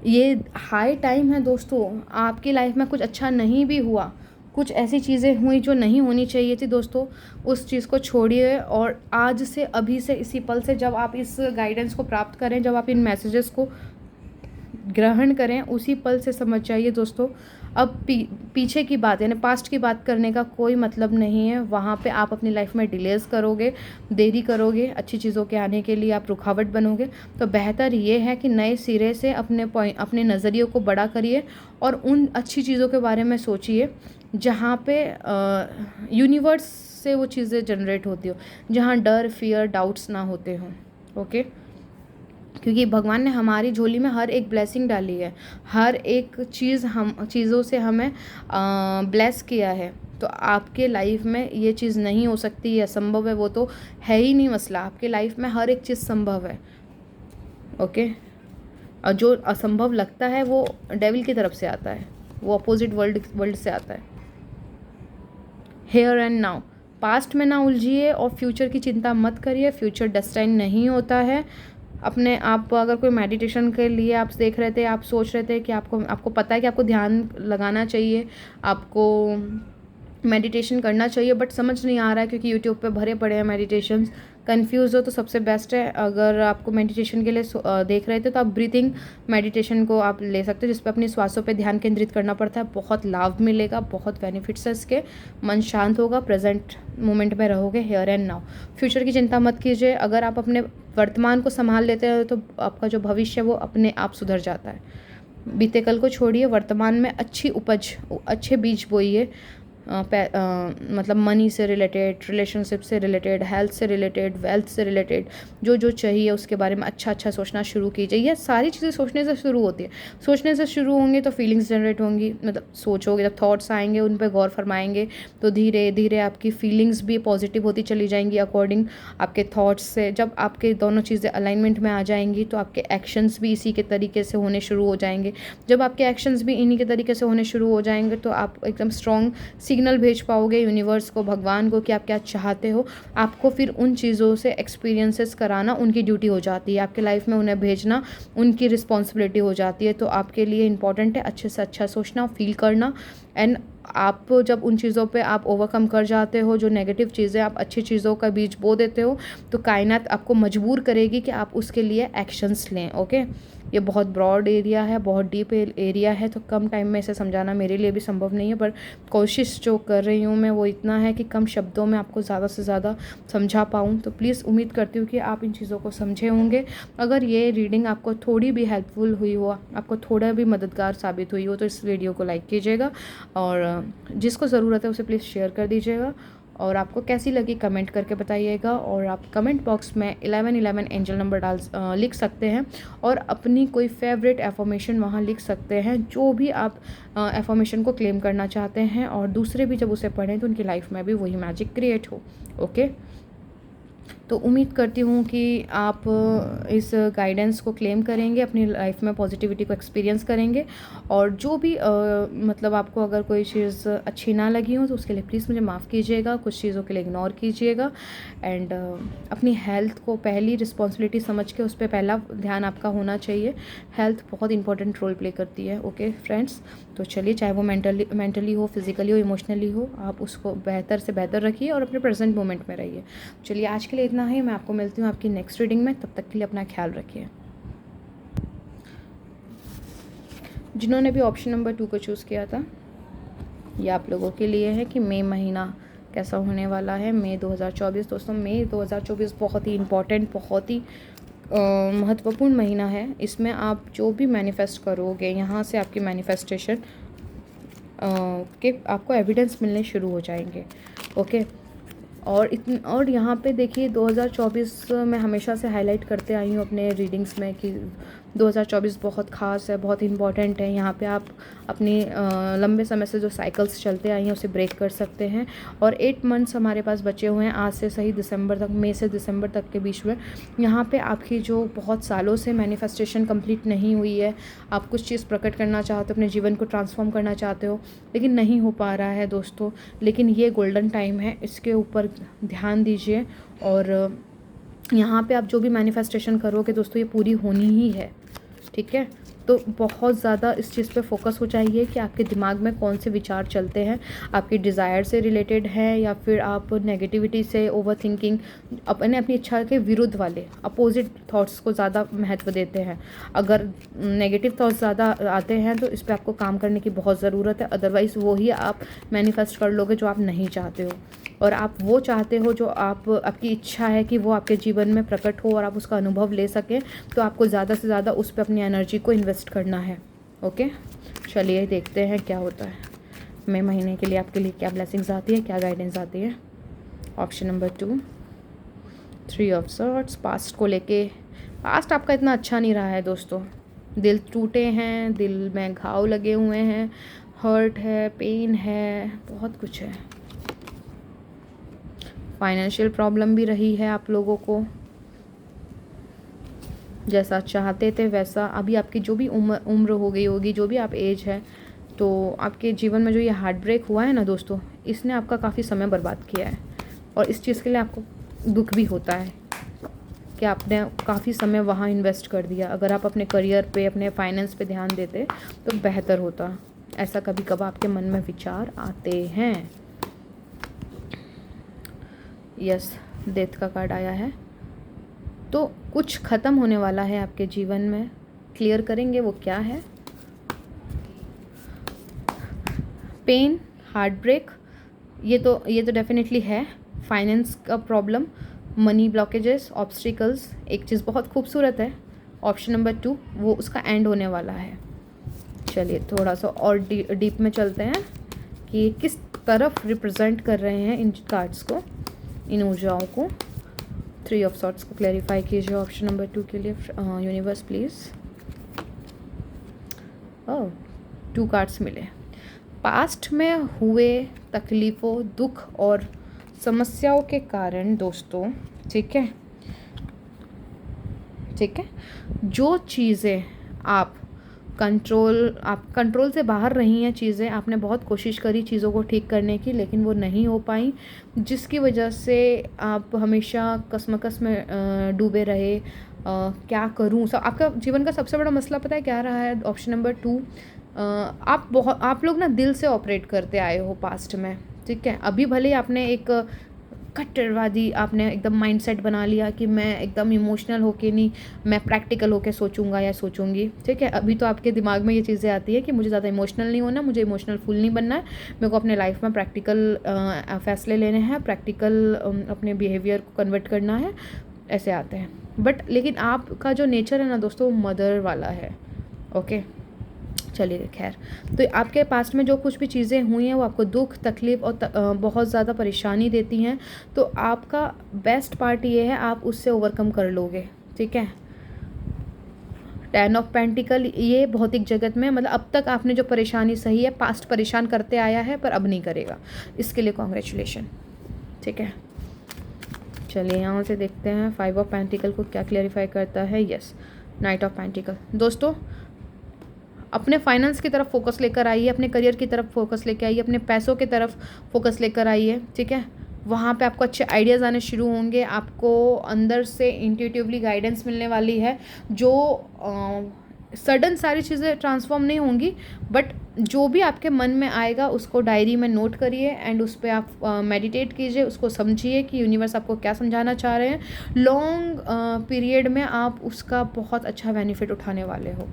ये हाई टाइम है दोस्तों, आपकी लाइफ में कुछ अच्छा नहीं भी हुआ, कुछ ऐसी चीज़ें हुई जो नहीं होनी चाहिए थी दोस्तों, उस चीज़ को छोड़िए और आज से, अभी से, इसी पल से जब आप इस गाइडेंस को प्राप्त करें, जब आप इन मैसेजेस को ग्रहण करें, उसी पल से समझ जाइए दोस्तों, अब पीछे की बात यानी पास्ट की बात करने का कोई मतलब नहीं है। वहाँ पे आप अपनी लाइफ में डिलेज करोगे, देरी करोगे, अच्छी चीज़ों के आने के लिए आप रुकावट बनोगे। तो बेहतर ये है कि नए सिरे से अपने नज़रियों को बड़ा करिए और उन अच्छी चीज़ों के बारे में सोचिए जहाँ पे यूनिवर्स से वो चीज़ें जनरेट होती हो, जहाँ डर, फियर, डाउट्स ना होते हों। ओके, क्योंकि भगवान ने हमारी झोली में हर एक ब्लेसिंग डाली है, हर एक चीज़ों से हमें ब्लेस किया है। तो आपके लाइफ में ये चीज़ नहीं हो सकती, ये असंभव है, वो तो है ही नहीं मसला। आपके लाइफ में हर एक चीज़ संभव है। ओके, और जो असंभव लगता है वो डेविल की तरफ से आता है, वो अपोजिट वर्ल्ड से आता है। हेयर एंड नाउ, पास्ट में ना उलझिए और फ्यूचर की चिंता मत करिए। फ्यूचर डेस्टाइन नहीं होता है। अपने आप अगर कोई मेडिटेशन के लिए आप देख रहे थे, आप सोच रहे थे कि आपको पता है कि आपको ध्यान लगाना चाहिए, आपको मेडिटेशन करना चाहिए, बट समझ नहीं आ रहा है क्योंकि यूट्यूब पे भरे पड़े हैं मेडिटेशंस, कंफ्यूज हो, तो सबसे बेस्ट है, अगर आपको मेडिटेशन के लिए देख रहे थे तो आप ब्रीथिंग मेडिटेशन को आप ले सकते हो, जिस पे अपनी श्वासों पे ध्यान केंद्रित करना पड़ता है। बहुत लाभ मिलेगा, बहुत बेनिफिट्स है इसके, मन शांत होगा, प्रेजेंट मोमेंट में रहोगे, हेयर एंड नाउ। फ्यूचर की चिंता मत कीजिए। अगर आप अपने वर्तमान को संभाल लेते हैं तो आपका जो भविष्य है वो अपने आप सुधर जाता है। बीते कल को छोड़िए, वर्तमान में अच्छी उपज, अच्छे बीज बोइए। मतलब मनी से रिलेटेड, रिलेशनशिप से रिलेटेड, हेल्थ से रिलेटेड, वेल्थ से रिलेटेड, जो जो चाहिए उसके बारे में अच्छा अच्छा सोचना शुरू कीजिए। ये सारी चीज़ें सोचने से शुरू होती है। सोचने से शुरू होंगे तो फीलिंग्स जनरेट होंगी, मतलब सोचोगे, जब थॉट्स आएंगे उन पर गौर फरमाएंगे तो धीरे धीरे आपकी फीलिंग्स भी पॉजिटिव होती चली जाएंगी अकॉर्डिंग आपके थॉट्स से। जब आपके दोनों चीज़ें अलाइनमेंट में आ जाएंगी तो आपके एक्शंस भी इसी के तरीके से होने शुरू हो जाएंगे। जब आपके एक्शंस भी इन्हीं के तरीके से होने शुरू हो जाएंगे तो आप एकदम स्ट्रॉन्ग सिग्नल भेज पाओगे यूनिवर्स को, भगवान को, कि आप क्या चाहते हो। आपको फिर उन चीज़ों से एक्सपीरियंसेस कराना उनकी ड्यूटी हो जाती है, आपके लाइफ में उन्हें भेजना उनकी रिस्पॉन्सिबिलिटी हो जाती है। तो आपके लिए इंपॉर्टेंट है अच्छे से अच्छा सोचना, फील करना। एंड आप जब उन चीज़ों पे आप ओवरकम कर जाते हो, जो नेगेटिव चीज़ें, आप अच्छी चीज़ों का बीज बो देते हो, तो कायनात आपको मजबूर करेगी कि आप उसके लिए एक्शंस लें। ओके, ये बहुत ब्रॉड एरिया है, बहुत डीप एरिया है, तो कम टाइम में इसे समझाना मेरे लिए भी संभव नहीं है, पर कोशिश जो कर रही हूँ मैं वो इतना है कि कम शब्दों में आपको ज़्यादा से ज़्यादा समझा पाऊँ। तो प्लीज़ उम्मीद करती हूँ कि आप इन चीज़ों को समझे होंगे। अगर ये रीडिंग आपको थोड़ी भी हेल्पफुल हुई हो, आपको थोड़ा भी मददगार साबित हुई हो, तो इस वीडियो को लाइक कीजिएगा और जिसको ज़रूरत है उसे प्लीज़ शेयर कर दीजिएगा। और आपको कैसी लगी कमेंट करके बताइएगा। और आप कमेंट बॉक्स में 1111 एंजल नंबर लिख सकते हैं और अपनी कोई फेवरेट एफर्मेशन वहाँ लिख सकते हैं, जो भी आप एफर्मेशन को क्लेम करना चाहते हैं, और दूसरे भी जब उसे पढ़ें तो उनकी लाइफ में भी वही मैजिक क्रिएट हो। ओके, तो उम्मीद करती हूँ कि आप इस गाइडेंस को क्लेम करेंगे, अपनी लाइफ में पॉजिटिविटी को एक्सपीरियंस करेंगे। और जो भी मतलब आपको अगर कोई चीज़ अच्छी ना लगी हो तो उसके लिए प्लीज़ मुझे माफ़ कीजिएगा, कुछ चीज़ों के लिए इग्नोर कीजिएगा। एंड अपनी हेल्थ को पहली रिस्पॉन्सिबिलिटी समझ के उस पर पहला ध्यान आपका होना चाहिए। हेल्थ बहुत इंपॉर्टेंट रोल प्ले करती है। ओके फ्रेंड्स, तो चलिए, चाहे वो मेंटली हो, फिजिकली हो, इमोशनली हो, आप उसको बेहतर से बेहतर रखिए और अपने प्रेजेंट मोमेंट में रहिए। चलिए, आज के लिए इतना ही। मैं आपको मिलती हूँ आपकी नेक्स्ट रीडिंग में, तब तक के लिए अपना ख्याल रखिए। जिन्होंने भी ऑप्शन नंबर 2 को चूज़ किया था, ये आप लोगों के लिए है कि मई महीना कैसा होने वाला है। मई 2024 दोस्तों, मई 2024 बहुत ही इम्पॉर्टेंट, बहुत ही महत्वपूर्ण महीना है। इसमें आप जो भी मैनिफेस्ट करोगे, यहाँ से आपकी मैनिफेस्टेशन के आपको एविडेंस मिलने शुरू हो जाएंगे। ओके, और यहाँ पे देखिए, 2024 में हमेशा से हाईलाइट करते आई हूँ अपने रीडिंग्स में कि 2024 बहुत ख़ास है, बहुत इम्पॉर्टेंट है। यहाँ पे आप अपनी लंबे समय से जो साइकिल्स चलते आई हैं उसे ब्रेक कर सकते हैं। और 8 मंथ्स हमारे पास बचे हुए हैं आज से सही दिसंबर तक, मई से दिसंबर तक के बीच में। यहाँ पे आपकी जो बहुत सालों से मैनिफेस्टेशन कंप्लीट नहीं हुई है, आप कुछ चीज़ प्रकट करना चाहते हो, अपने जीवन को ट्रांसफॉर्म करना चाहते हो, लेकिन नहीं हो पा रहा है दोस्तों। लेकिन ये गोल्डन टाइम है, इसके ऊपर ध्यान दीजिए। और यहाँ पे आप जो भी मैनिफेस्टेशन करोगे दोस्तों, ये पूरी होनी ही है। ठीक है, तो बहुत ज़्यादा इस चीज़ पे फोकस हो चाहिए कि आपके दिमाग में कौन से विचार चलते हैं, आपकी डिज़ायर से रिलेटेड है या फिर आप नेगेटिविटी से, ओवर थिंकिंग, अपनी इच्छा के विरुद्ध वाले अपोजिट थॉट्स को ज़्यादा महत्व देते हैं। अगर नेगेटिव थॉट्स ज़्यादा आते हैं तो इस पर आपको काम करने की बहुत ज़रूरत है, अदरवाइज़ वही आप मैनिफेस्ट कर लोगे जो आप नहीं चाहते हो। और आप वो चाहते हो जो आपकी इच्छा है कि वो आपके जीवन में प्रकट हो और आप उसका अनुभव ले सकें, तो आपको ज़्यादा से ज़्यादा उस पर अपनी एनर्जी को इन्वेस्ट करना है। ओके, चलिए देखते हैं क्या होता है मई महीने के लिए, आपके लिए क्या ब्लेसिंग्स आती है, क्या गाइडेंस आती है। Option number 2, 3 of swords. Past को लेके, पास्ट आपका इतना अच्छा नहीं रहा है दोस्तों। दिल टूटे हैं, दिल में घाव लगे हुए हैं, हर्ट है, पेन है, बहुत कुछ है। फाइनेंशियल प्रॉब्लम भी रही है आप लोगों को, जैसा चाहते थे वैसा। अभी आपकी जो भी उम्र हो गई होगी, जो भी आप एज है, तो आपके जीवन में जो ये हार्ट ब्रेक हुआ है ना दोस्तों, इसने आपका काफ़ी समय बर्बाद किया है। और इस चीज़ के लिए आपको दुख भी होता है कि आपने काफ़ी समय वहाँ इन्वेस्ट कर दिया। अगर आप अपने करियर पे, अपने फाइनेंस पे ध्यान देते तो बेहतर होता। ऐसा कभी कभार आपके मन में विचार आते हैं। यस, डेथ का कार्ड आया है, तो कुछ ख़त्म होने वाला है आपके जीवन में। क्लियर करेंगे वो क्या है। पेन, हार्ट ब्रेक, ये तो डेफिनेटली है। फाइनेंस का प्रॉब्लम, मनी ब्लॉकेजेस, ऑब्स्टिकल्स। एक चीज़ बहुत खूबसूरत है, ऑप्शन नंबर 2, वो उसका एंड होने वाला है। चलिए थोड़ा सा और डीप में चलते हैं कि किस तरफ रिप्रेजेंट कर रहे हैं इन कार्ड्स को, इन ऊर्जाओं को। 3 ऑफ सॉर्ट्स को क्लैरिफाई कीजिए ऑप्शन नंबर 2 के लिए यूनिवर्स प्लीज़। ओह 2 कार्ड्स मिले। पास्ट में हुए तकलीफ़ों, दुख और समस्याओं के कारण दोस्तों, ठीक है, जो चीज़ें आप कंट्रोल से बाहर रही हैं, चीज़ें आपने बहुत कोशिश करी चीज़ों को ठीक करने की, लेकिन वो नहीं हो पाई, जिसकी वजह से आप हमेशा कसमकस में डूबे रहे। क्या करूं, सब आपका जीवन का सबसे बड़ा मसला पता है क्या रहा है? ऑप्शन नंबर 2, आप लोग ना दिल से ऑपरेट करते आए हो पास्ट में, ठीक है। अभी भले आपने एक कट्टरवादी आपने एकदम माइंडसेट बना लिया कि मैं एकदम इमोशनल होके नहीं, मैं प्रैक्टिकल होके सोचूंगा या सोचूंगी, ठीक है। अभी तो आपके दिमाग में ये चीज़ें आती है कि मुझे ज़्यादा इमोशनल नहीं होना, मुझे इमोशनल फुल नहीं बनना है, मेरे को अपने लाइफ में प्रैक्टिकल फैसले लेने हैं, प्रैक्टिकल अपने बिहेवियर को कन्वर्ट करना है, ऐसे आते हैं। बट लेकिन आपका जो नेचर है ना दोस्तों, वो मदर वाला है, ओके। चलिए खैर, तो आपके पास्ट में जो कुछ भी चीज़ें हुई हैं वो आपको दुख, तकलीफ़ और बहुत ज़्यादा परेशानी देती हैं, तो आपका बेस्ट पार्ट ये है आप उससे ओवरकम कर लोगे, ठीक है। 10 ऑफ पेंटिकल, ये भौतिक जगत में मतलब अब तक आपने जो परेशानी सही है, पास्ट परेशान करते आया है पर अब नहीं करेगा, इसके लिए कॉन्ग्रेचुलेशन, ठीक है। चलिए यहाँ से देखते हैं 5 ऑफ पेंटिकल को क्या क्लैरिफाई करता है। Yes, night of pentacle. दोस्तों अपने फाइनेंस की तरफ फोकस लेकर आइए, अपने करियर की तरफ फोकस लेकर आइए, अपने पैसों की तरफ फोकस लेकर आइए, ठीक है। वहाँ पे आपको अच्छे आइडियाज़ आने शुरू होंगे, आपको अंदर से इंट्यूटिवली गाइडेंस मिलने वाली है, जो सडन सारी चीज़ें ट्रांसफॉर्म नहीं होंगी, बट जो भी आपके मन में आएगा उसको डायरी में नोट करिए एंड उस पर आप मेडिटेट कीजिए, उसको समझिए कि यूनिवर्स आपको क्या समझाना चाह रहे हैं। लॉन्ग पीरियड में आप उसका बहुत अच्छा बेनिफिट उठाने वाले हो।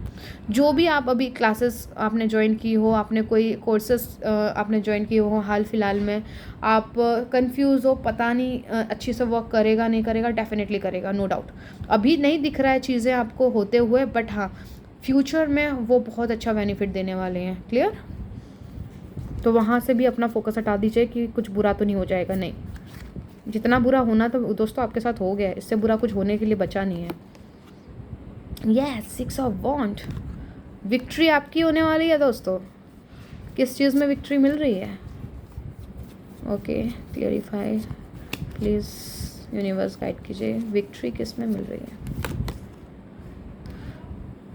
जो भी आप अभी क्लासेस आपने ज्वाइन की हो, आपने कोई कोर्सेस आपने ज्वाइन की हो हाल फिलहाल में, आप कंफ्यूज हो, पता नहीं अच्छी से वर्क करेगा नहीं करेगा, डेफिनेटली करेगा, नो डाउट। अभी नहीं दिख रहा है चीज़ें आपको होते हुए, बट हाँ फ्यूचर में वो बहुत अच्छा बेनिफिट देने वाले हैं। क्लियर? तो वहाँ से भी अपना फोकस हटा दीजिए कि कुछ बुरा तो नहीं हो जाएगा, नहीं, जितना बुरा होना तो दोस्तों आपके साथ हो गया, इससे बुरा कुछ होने के लिए बचा नहीं है। यस, 6 ऑफ वॉन्ड, विक्ट्री आपकी होने वाली है दोस्तों। किस चीज़ में विक्ट्री मिल रही है? Okay, clarify please, universe guide कीजिए, विक्ट्री किस में मिल रही है?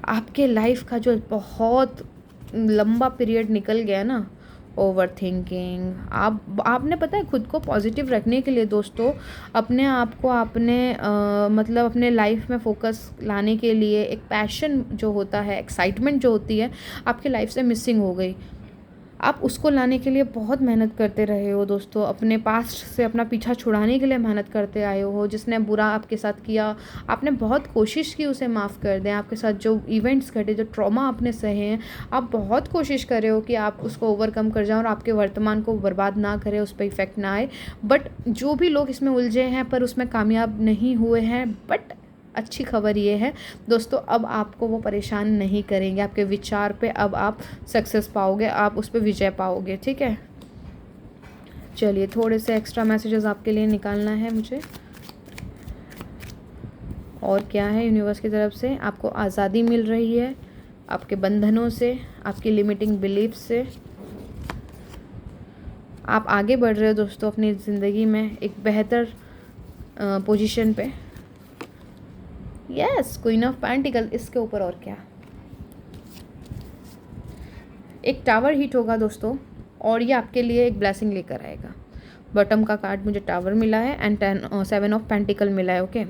आपके लाइफ का जो बहुत लंबा पीरियड निकल गया ना, ओवर थिंकिंग, आपने पता है खुद को पॉजिटिव रखने के लिए दोस्तों, अपने आप को आपने मतलब अपने लाइफ में फोकस लाने के लिए एक पैशन जो होता है, एक्साइटमेंट जो होती है, आपकी लाइफ से मिसिंग हो गई। आप उसको लाने के लिए बहुत मेहनत करते रहे हो दोस्तों, अपने पास्ट से अपना पीछा छुड़ाने के लिए मेहनत करते आए हो। जिसने बुरा आपके साथ किया, आपने बहुत कोशिश की उसे माफ़ कर दें। आपके साथ जो इवेंट्स घटे, जो ट्रॉमा आपने सहे हैं, आप बहुत कोशिश कर रहे हो कि आप उसको ओवरकम कर जाओ और आपके वर्तमान को बर्बाद ना करें, उस पर इफ़ेक्ट ना आए। बट जो भी लोग इसमें उलझे हैं पर उसमें कामयाब नहीं हुए हैं, बट अच्छी खबर ये है दोस्तों, अब आपको वो परेशान नहीं करेंगे। आपके विचार पे अब आप सक्सेस पाओगे, आप उस पर विजय पाओगे, ठीक है। चलिए थोड़े से एक्स्ट्रा मैसेजेस आपके लिए निकालना है मुझे। और क्या है यूनिवर्स की तरफ से? आपको आज़ादी मिल रही है आपके बंधनों से, आपकी लिमिटिंग बिलीफ से। आप आगे बढ़ रहे हो दोस्तों अपनी ज़िंदगी में एक बेहतर पोजीशन पे। यस, क्वीन ऑफ पेंटिकल, इसके ऊपर और क्या? एक टावर हिट होगा दोस्तों और ये आपके लिए एक ब्लेसिंग लेकर आएगा। बॉटम का कार्ड मुझे टावर मिला है एंड 7 ऑफ पेंटिकल मिला है, ओके।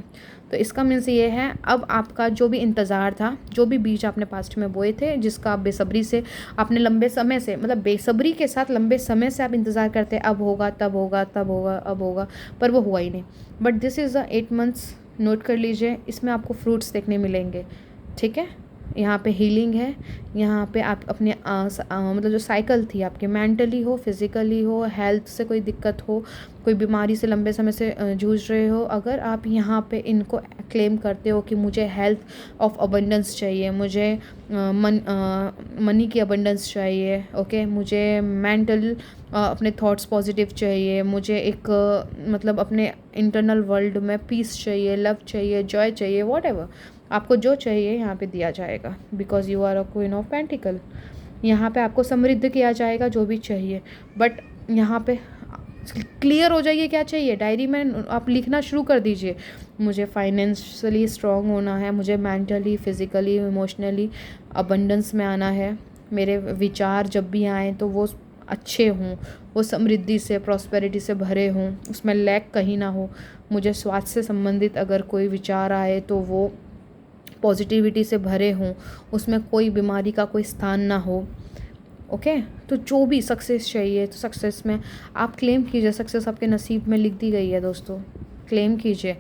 तो इसका मीन्स ये है, अब आपका जो भी इंतज़ार था, जो भी बीज आपने पास्ट में बोए थे, जिसका आप बेसब्री से आपने लंबे समय से, मतलब बेसब्री के साथ लंबे समय से आप इंतज़ार करते, अब होगा, तब होगा, तब होगा, अब होगा, पर वो हुआ ही नहीं। But this is 8 months, note कर लीजिए, इसमें आपको फ्रूट्स देखने मिलेंगे, ठीक है। यहाँ पे हीलिंग है, यहाँ पे आप अपने मतलब जो साइकिल थी आपके, मेंटली हो, फिज़िकली हो, हेल्थ से कोई दिक्कत हो, कोई बीमारी से लंबे समय से जूझ रहे हो, अगर आप यहाँ पे इनको क्लेम करते हो कि मुझे हेल्थ ऑफ अबंडेंस चाहिए, मुझे मनी की अबंडेंस चाहिए, ओके, मुझे मेंटल अपने थॉट्स पॉजिटिव चाहिए, मुझे एक मतलब अपने इंटरनल वर्ल्ड में पीस चाहिए, लव चाहिए, जॉय चाहिए, वॉट आपको जो चाहिए यहाँ पे दिया जाएगा, because you are a queen of pentacle. यहाँ पे आपको समृद्ध किया जाएगा जो भी चाहिए, बट यहाँ पे क्लियर हो जाइए क्या चाहिए, डायरी में आप लिखना शुरू कर दीजिए। मुझे फाइनेंशियली स्ट्रॉन्ग होना है, मुझे मेंटली, फिज़िकली, इमोशनली अबंडेंस में आना है, मेरे विचार जब भी आएँ तो वो अच्छे हों, वो समृद्धि से, प्रॉस्पेरिटी से भरे हों, उसमें लैक कहीं ना हो। मुझे स्वास्थ्य से संबंधित अगर कोई विचार आए तो वो पॉजिटिविटी से भरे हों, उसमें कोई बीमारी का कोई स्थान ना हो, ओके। तो जो भी सक्सेस चाहिए तो सक्सेस में आप क्लेम कीजिए, सक्सेस आपके नसीब में लिख दी गई है दोस्तों, क्लेम कीजिए।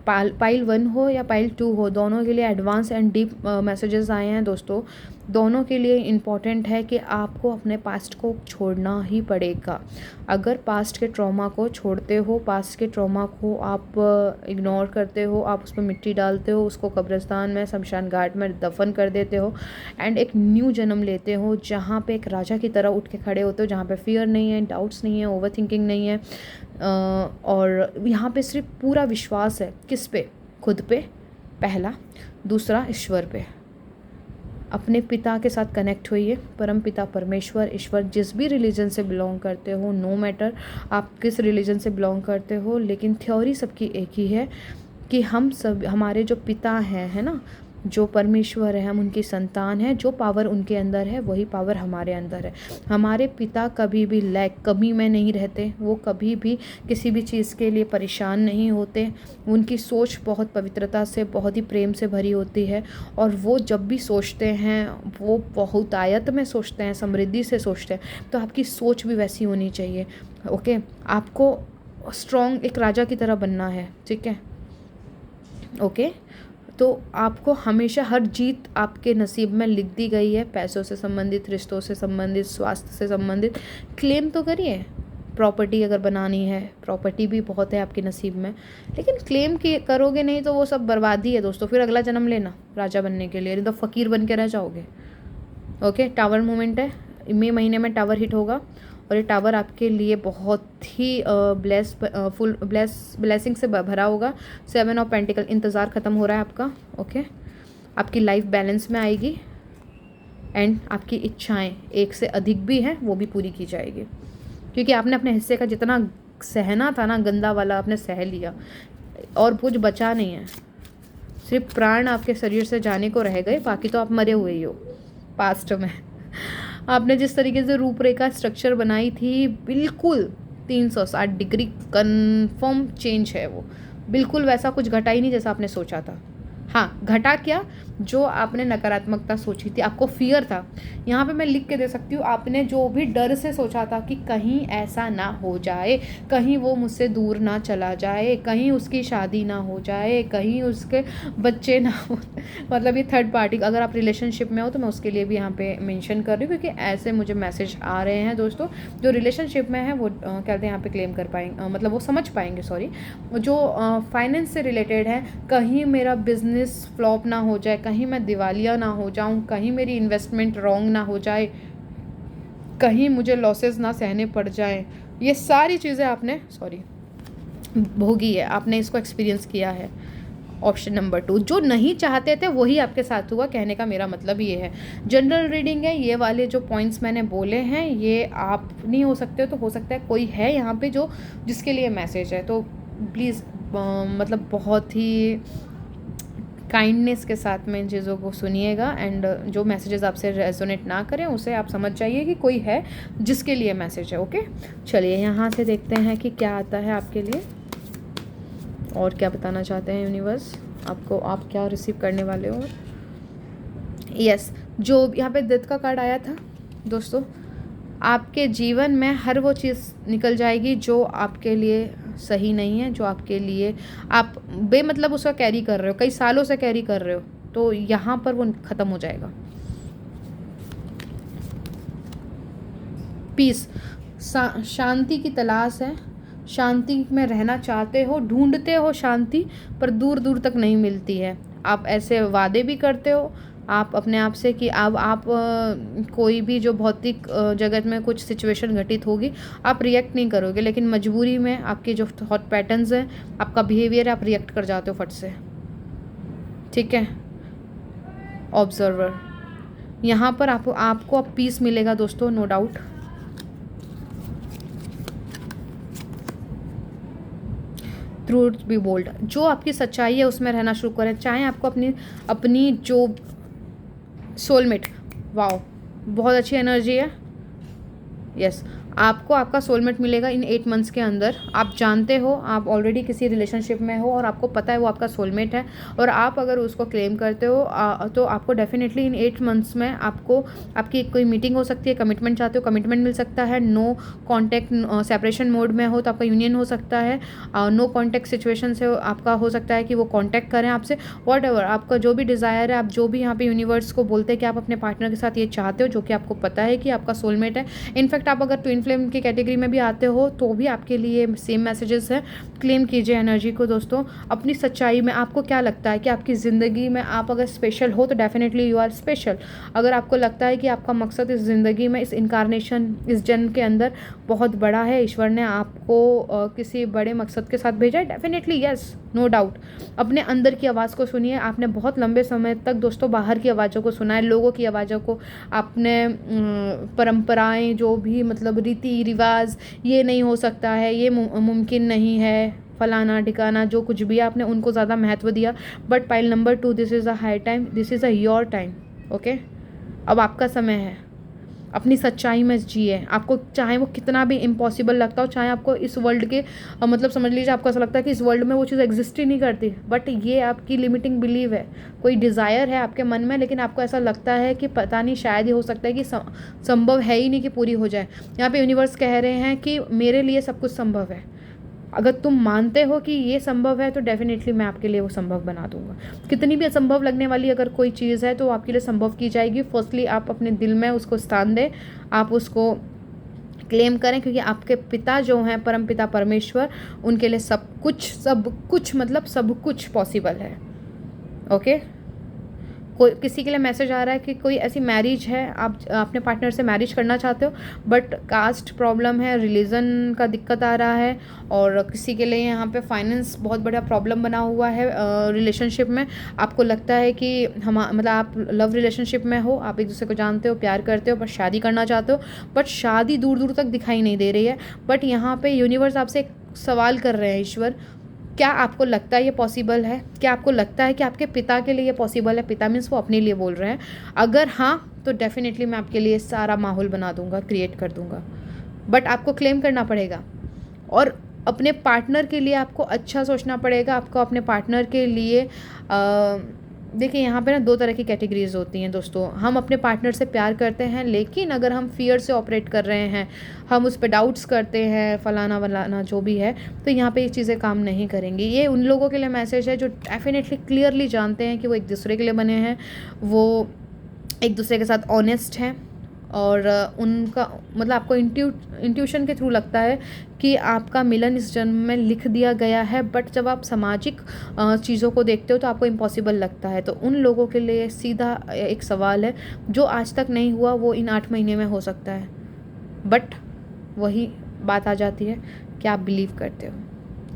पाइल 1 हो या पाइल 2 हो, दोनों के लिए एडवांस एंड डीप मैसेजेस आए हैं दोस्तों। दोनों के लिए इम्पॉर्टेंट है कि आपको अपने पास्ट को छोड़ना ही पड़ेगा। अगर पास्ट के ट्रॉमा को छोड़ते हो, पास्ट के ट्रॉमा को आप इग्नोर करते हो, आप उस पर मिट्टी डालते हो, उसको कब्रिस्तान में, शमशान घाट में दफन कर देते हो एंड एक न्यू जन्म लेते हो, जहाँ पे एक राजा की तरह उठ के खड़े होते हो, जहाँ पे फियर नहीं है, डाउट्स नहीं है, ओवर थिंकिंग नहीं है, और यहाँ पे सिर्फ पूरा विश्वास है। किस पे? खुद पे पहला, दूसरा ईश्वर पे। अपने पिता के साथ कनेक्ट होइए, परम पिता परमेश्वर, ईश्वर, जिस भी रिलीजन से बिलोंग करते हो, नो मैटर आप किस रिलीजन से बिलोंग करते हो, लेकिन थ्योरी सबकी एक ही है कि हम सब, हमारे जो पिता हैं, है ना, जो परमेश्वर है, हम उनकी संतान हैं, जो पावर उनके अंदर है वही पावर हमारे अंदर है। हमारे पिता कभी भी लैक, कमी में नहीं रहते, वो कभी भी किसी भी चीज़ के लिए परेशान नहीं होते। उनकी सोच बहुत पवित्रता से, बहुत ही प्रेम से भरी होती है, और वो जब भी सोचते हैं वो बहुत आयत में सोचते हैं, समृद्धि से सोचते हैं। तो आपकी सोच भी वैसी होनी चाहिए, ओके। आपको स्ट्रॉन्ग एक राजा की तरह बनना है, ठीक है, ओके। तो आपको हमेशा हर जीत आपके नसीब में लिख दी गई है, पैसों से संबंधित, रिश्तों से संबंधित, स्वास्थ्य से संबंधित। क्लेम तो करिए, प्रॉपर्टी अगर बनानी है, प्रॉपर्टी भी बहुत है आपके नसीब में, लेकिन क्लेम करोगे नहीं तो वो सब बर्बादी है दोस्तों। फिर अगला जन्म लेना राजा बनने के लिए, नहीं तो फ़कीर बन के रह जाओगे, ओके। टावर मूवमेंट है, मई महीने में टावर हिट होगा, और ये टावर आपके लिए बहुत ही ब्लेसिंग से भरा होगा। 7 ऑफ पेंटिकल, इंतज़ार ख़त्म हो रहा है आपका, ओके। आपकी लाइफ बैलेंस में आएगी एंड आपकी इच्छाएं एक से अधिक भी हैं, वो भी पूरी की जाएगी, क्योंकि आपने अपने हिस्से का जितना सहना था ना, गंदा वाला आपने सह लिया, और कुछ बचा नहीं है। सिर्फ प्राण आपके शरीर से जाने को रह गए, बाकी तो आप मरे हुए ही हो पास्ट में। आपने जिस तरीके से रूपरेखा स्ट्रक्चर बनाई थी, बिल्कुल 360 डिग्री कन्फर्म चेंज है वो, बिल्कुल वैसा कुछ घटा ही नहीं जैसा आपने सोचा था। हाँ, घटा क्या, जो आपने नकारात्मकता सोची थी, आपको फियर था, यहाँ पे मैं लिख के दे सकती हूँ, आपने जो भी डर से सोचा था कि कहीं ऐसा ना हो जाए, कहीं वो मुझसे दूर ना चला जाए, कहीं उसकी शादी ना हो जाए, कहीं उसके बच्चे ना हो, मतलब ये थर्ड पार्टी, अगर आप रिलेशनशिप में हो तो मैं उसके लिए भी यहाँ पे मेंशन कर रही हूँ, क्योंकि ऐसे मुझे मैसेज आ रहे हैं दोस्तों। जो रिलेशनशिप में है वो कहते हैं यहाँ पे क्लेम कर पाएंगे, मतलब वो समझ पाएंगे, सॉरी। जो फाइनेंस से रिलेटेड है, कहीं मेरा बिजनेस फ्लॉप ना हो जाए, कहीं मैं दिवालिया ना हो जाऊं, कहीं मेरी इन्वेस्टमेंट रॉन्ग ना हो जाए, कहीं मुझे लॉसेस ना सहने पड़ जाएं, ये सारी चीज़ें आपने भोगी है, आपने इसको एक्सपीरियंस किया है। ऑप्शन नंबर 2, जो नहीं चाहते थे वही आपके साथ हुआ, कहने का मेरा मतलब ये है। जनरल रीडिंग है, ये वाले जो पॉइंट्स मैंने बोले हैं ये आप नहीं हो सकते हो, तो हो सकता है कोई है यहाँ पे जो जिसके लिए मैसेज है, तो प्लीज़ मतलब बहुत ही काइंडनेस के साथ में इन चीज़ों को सुनिएगा, एंड जो मैसेजेस आपसे रेजोनेट ना करें उसे आप समझ जाइए कि कोई है जिसके लिए मैसेज है, ओके। चलिए यहाँ से देखते हैं कि क्या आता है आपके लिए, और क्या बताना चाहते हैं यूनिवर्स आपको, आप क्या रिसीव करने वाले हो। यस, जो यहाँ पे डेथ का कार्ड आया था दोस्तों, आपके जीवन में हर वो चीज़ निकल जाएगी जो आपके लिए सही नहीं है, जो आपके लिए आप बेमतलब उसका कैरी कर रहे हो, कई सालों से कैरी कर रहे हो, तो यहाँ पर वो ख़त्म हो जाएगा। पीस, शांति की तलाश है, शांति में रहना चाहते हो, ढूंढते हो शांति, पर दूर दूर तक नहीं मिलती है। आप ऐसे वादे भी करते हो आप अपने आप से कि अब आप कोई भी जो भौतिक जगत में कुछ सिचुएशन घटित होगी आप रिएक्ट नहीं करोगे, लेकिन मजबूरी में आपके जो थॉट पैटर्न्स हैं, आपका बिहेवियर है, आप रिएक्ट कर जाते हो फट से। ठीक है, ऑब्जर्वर, यहाँ पर आपको अब पीस मिलेगा दोस्तों, no doubt. Truth be bold, जो आपकी सच्चाई है उसमें रहना शुरू करें। चाहे आपको अपनी जो सोलमेट, वाओ बहुत अच्छी एनर्जी है, यस आपको आपका सोलमेट मिलेगा इन 8 मंथ्स के अंदर। आप जानते हो आप ऑलरेडी किसी रिलेशनशिप में हो और आपको पता है वो आपका सोलमेट है, और आप अगर उसको क्लेम करते हो तो आपको डेफिनेटली इन 8 मंथ्स में आपको आपकी कोई मीटिंग हो सकती है, कमिटमेंट चाहते हो कमिटमेंट मिल सकता है, नो कॉन्टैक्ट सेपरेशन मोड में हो तो आपका यूनियन हो सकता है, नो कॉन्टैक्ट सिचुएशन से आपका हो सकता है कि वो कॉन्टैक्ट करें आपसे, वॉट एवर आपका जो भी डिज़ायर है, आप जो भी यहाँ पे यूनिवर्स को बोलते हैं कि आप अपने पार्टनर के साथ ये चाहते हो जो कि आपको पता है कि आपका सोलमेट है। इनफैक्ट आप अगर ट्विन फ्लेम की कैटेगरी में भी आते हो तो भी आपके लिए सेम मैसेजेस है। क्लेम कीजिए एनर्जी को दोस्तों, अपनी सच्चाई में आपको क्या लगता है कि आपकी ज़िंदगी में आप अगर स्पेशल हो तो डेफिनेटली यू आर स्पेशल। अगर आपको लगता है कि आपका मकसद इस ज़िंदगी में, इस इनकारनेशन, इस जन्म के अंदर बहुत बड़ा है, ईश्वर ने आपको किसी बड़े मकसद के साथ भेजा है, डेफिनेटली यस, नो डाउट। अपने अंदर की आवाज़ को सुनिए। आपने बहुत लंबे समय तक दोस्तों बाहर की आवाज़ों को सुना है, लोगों की आवाज़ों को, आपने परंपराएं जो भी मतलब रीति रिवाज, ये नहीं हो सकता है, ये मुमकिन नहीं है, फलाना ठिकाना जो कुछ भी आपने उनको ज़्यादा महत्व दिया। But pile number 2, this is a high time, this is a your time. Okay, अब आपका समय है, अपनी सच्चाई में जिए। आपको चाहे वो कितना भी इम्पॉसिबल लगता हो, चाहे आपको इस वर्ल्ड के मतलब समझ लीजिए आपको ऐसा लगता है कि इस वर्ल्ड में वो चीज़ एग्जिस्ट ही नहीं करती, बट ये आपकी लिमिटिंग बिलीव है। कोई डिज़ायर है आपके मन में, लेकिन आपको ऐसा लगता है कि पता नहीं, शायद ही हो सकता है कि संभव है ही नहीं कि पूरी हो जाए। यहाँ पे यूनिवर्स कह रहे हैं कि मेरे लिए सब कुछ संभव है। अगर तुम मानते हो कि ये संभव है तो डेफिनेटली मैं आपके लिए वो संभव बना दूंगा। कितनी भी असंभव लगने वाली अगर कोई चीज़ है तो आपके लिए संभव की जाएगी। फर्स्टली आप अपने दिल में उसको स्थान दें, आप उसको क्लेम करें, क्योंकि आपके पिता जो हैं परम पिता परमेश्वर, उनके लिए सब कुछ मतलब सब कुछ पॉसिबल है। ओके, कोई किसी के लिए मैसेज आ रहा है कि कोई ऐसी मैरिज है, आप अपने पार्टनर से मैरिज करना चाहते हो बट कास्ट प्रॉब्लम है, रिलीजन का दिक्कत आ रहा है, और किसी के लिए यहाँ पे फाइनेंस बहुत बड़ा प्रॉब्लम बना हुआ है रिलेशनशिप में। आपको लगता है कि मतलब आप लव रिलेशनशिप में हो, आप एक दूसरे को जानते हो, प्यार करते हो, बट शादी करना चाहते हो, बट शादी दूर दूर तक दिखाई नहीं दे रही है। बट यहाँ पे यूनिवर्स आपसे एक सवाल कर रहे हैं, ईश्वर क्या आपको लगता है ये पॉसिबल है? क्या आपको लगता है कि आपके पिता के लिए ये पॉसिबल है? पिता मीन्स वो अपने लिए बोल रहे हैं। अगर हाँ तो डेफिनेटली मैं आपके लिए सारा माहौल बना दूंगा, क्रिएट कर दूंगा, बट आपको क्लेम करना पड़ेगा। और अपने पार्टनर के लिए आपको अच्छा सोचना पड़ेगा। आपको अपने पार्टनर के लिए देखिए यहाँ पे ना 2 तरह की कैटेगरीज होती हैं दोस्तों। हम अपने पार्टनर से प्यार करते हैं, लेकिन अगर हम फियर से ऑपरेट कर रहे हैं, हम उस पर डाउट्स करते हैं, फलाना वलाना जो भी है, तो यहाँ पे ये चीज़ें काम नहीं करेंगी। ये उन लोगों के लिए मैसेज है जो डेफिनेटली क्लियरली जानते हैं कि वो एक दूसरे के लिए बने हैं, वो एक दूसरे के साथ ऑनेस्ट हैं, और उनका मतलब आपको इंट्यूशन के थ्रू लगता है कि आपका मिलन इस जन्म में लिख दिया गया है। बट जब आप सामाजिक चीज़ों को देखते हो तो आपको इम्पॉसिबल लगता है। तो उन लोगों के लिए सीधा एक सवाल है, जो आज तक नहीं हुआ वो इन 8 महीने में हो सकता है। बट वही बात आ जाती है, क्या आप बिलीव करते हो?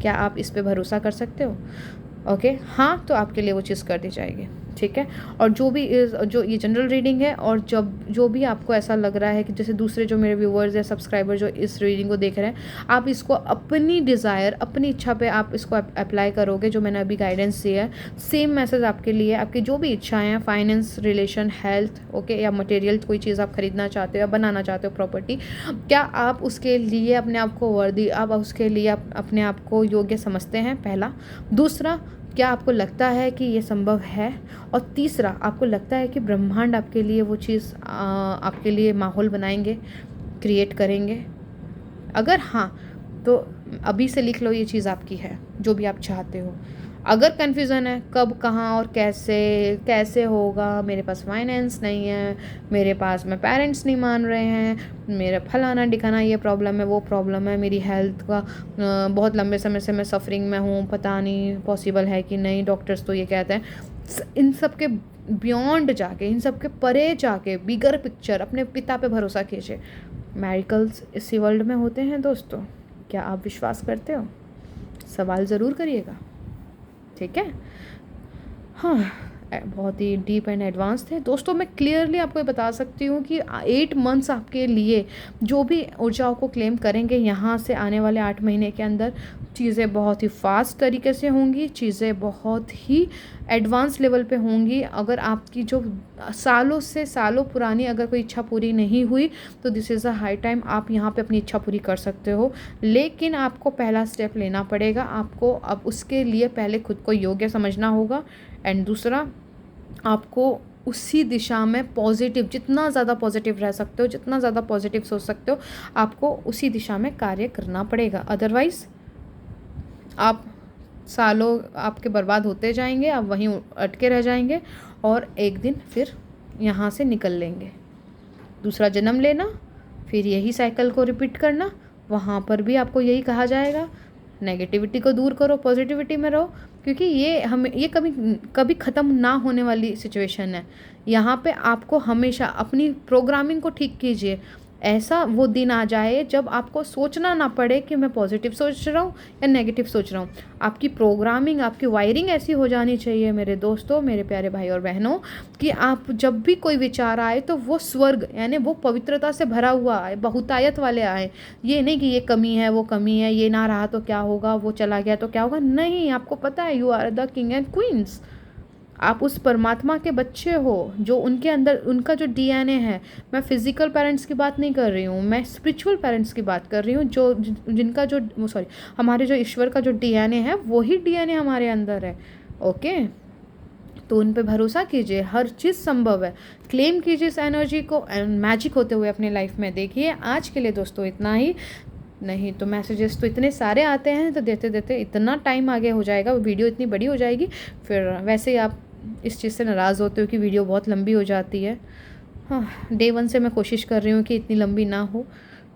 क्या आप इस पे भरोसा कर सकते हो? ओके, हाँ तो आपके लिए वो चीज़ कर दी जाएगी। ठीक है, और जो ये जनरल रीडिंग है, और जब जो भी आपको ऐसा लग रहा है कि जैसे दूसरे जो मेरे व्यूअर्स या सब्सक्राइबर जो इस रीडिंग को देख रहे हैं, आप इसको अपनी डिज़ायर, अपनी इच्छा पे आप इसको अप्लाई करोगे, जो मैंने अभी गाइडेंस दिया है, सेम मैसेज आपके लिए। आपकी जो भी इच्छाएं हैं, फाइनेंस, रिलेशन, हेल्थ, ओके, या मटेरियल कोई चीज़ आप खरीदना चाहते हो या बनाना चाहते हो प्रॉपर्टी, क्या आप उसके लिए अपने आप को वर्दी, आप उसके लिए अपने आप को योग्य समझते हैं? पहला। दूसरा, क्या आपको लगता है कि ये संभव है? और तीसरा, आपको लगता है कि ब्रह्मांड आपके लिए वो चीज़ आपके लिए माहौल बनाएंगे, क्रिएट करेंगे? अगर हाँ तो अभी से लिख लो, ये चीज़ आपकी है, जो भी आप चाहते हो। अगर कन्फ्यूज़न है कब कहाँ और कैसे कैसे होगा, मेरे पास फाइनेंस नहीं है, मेरे पास में पेरेंट्स नहीं मान रहे हैं, मेरा फलाना दिखाना ये प्रॉब्लम है वो प्रॉब्लम है, मेरी हेल्थ का बहुत लंबे समय से मैं सफरिंग में हूँ, पता नहीं पॉसिबल है कि नहीं, डॉक्टर्स तो ये कहते हैं, इन सब के बियॉन्ड जाके, इन सब के परे जाके बिगर पिक्चर अपने पिता पे भरोसा कीजिए। मेरिकल्स इसी वर्ल्ड में होते हैं दोस्तों, क्या आप विश्वास करते हो? सवाल ज़रूर करिएगा, ठीक है। हाँ, बहुत ही डीप एंड एडवांस थे दोस्तों। मैं क्लियरली आपको ये बता सकती हूँ कि 8 मंथ्स आपके लिए जो भी ऊर्जाओं को क्लेम करेंगे यहाँ से आने वाले 8 महीने के अंदर, चीज़ें बहुत ही फास्ट तरीके से होंगी, चीज़ें बहुत ही एडवांस लेवल पे होंगी। अगर आपकी जो सालों से सालों पुरानी अगर कोई इच्छा पूरी नहीं हुई तो this is a high time, आप यहाँ पे अपनी इच्छा पूरी कर सकते हो। लेकिन आपको पहला स्टेप लेना पड़ेगा, आपको अब उसके लिए पहले खुद को योग्य समझना होगा, एंड दूसरा आपको उसी दिशा में पॉजिटिव, जितना ज़्यादा पॉजिटिव रह सकते हो, जितना ज़्यादा पॉजिटिव सोच सकते हो, आपको उसी दिशा में कार्य करना पड़ेगा। अदरवाइज़ आप सालों आपके बर्बाद होते जाएंगे, आप वहीं अटके रह जाएंगे और एक दिन फिर यहाँ से निकल लेंगे। दूसरा जन्म लेना, फिर यही साइकिल को रिपीट करना, वहाँ पर भी आपको यही कहा जाएगा, नेगेटिविटी को दूर करो, पॉजिटिविटी में रहो, क्योंकि ये कभी कभी ख़त्म ना होने वाली सिचुएशन है। यहाँ पे आपको हमेशा अपनी प्रोग्रामिंग को ठीक कीजिए, ऐसा वो दिन आ जाए जब आपको सोचना ना पड़े कि मैं पॉजिटिव सोच रहा हूँ या नेगेटिव सोच रहा हूँ। आपकी प्रोग्रामिंग, आपकी वायरिंग ऐसी हो जानी चाहिए मेरे दोस्तों, मेरे प्यारे भाई और बहनों, कि आप जब भी कोई विचार आए तो वो स्वर्ग यानी वो पवित्रता से भरा हुआ आए, बहुतायत वाले आए। ये नहीं कि ये कमी है, वो कमी है, ये ना रहा तो क्या होगा, वो चला गया तो क्या होगा। नहीं, आपको पता है you are the king and queens. आप उस परमात्मा के बच्चे हो जो उनके अंदर उनका जो डीएनए है। मैं फिज़िकल पेरेंट्स की बात नहीं कर रही हूँ, मैं स्पिरिचुअल पेरेंट्स की बात कर रही हूँ, जो जिनका जो हमारे जो ईश्वर का जो डीएनए है वही डीएनए हमारे अंदर है। ओके, तो उन पे भरोसा कीजिए, हर चीज़ संभव है। क्लेम कीजिए इस एनर्जी को एंड मैजिक होते हुए अपने लाइफ में देखिए। आज के लिए दोस्तों इतना ही, नहीं तो मैसेजेस तो इतने सारे आते हैं, तो देते देते इतना टाइम आगे हो जाएगा, वीडियो इतनी बड़ी हो जाएगी, फिर वैसे ही आप इस चीज़ से नाराज़ होते हो कि वीडियो बहुत लंबी हो जाती है। हाँ, डे 1 से मैं कोशिश कर रही हूँ कि इतनी लंबी ना हो,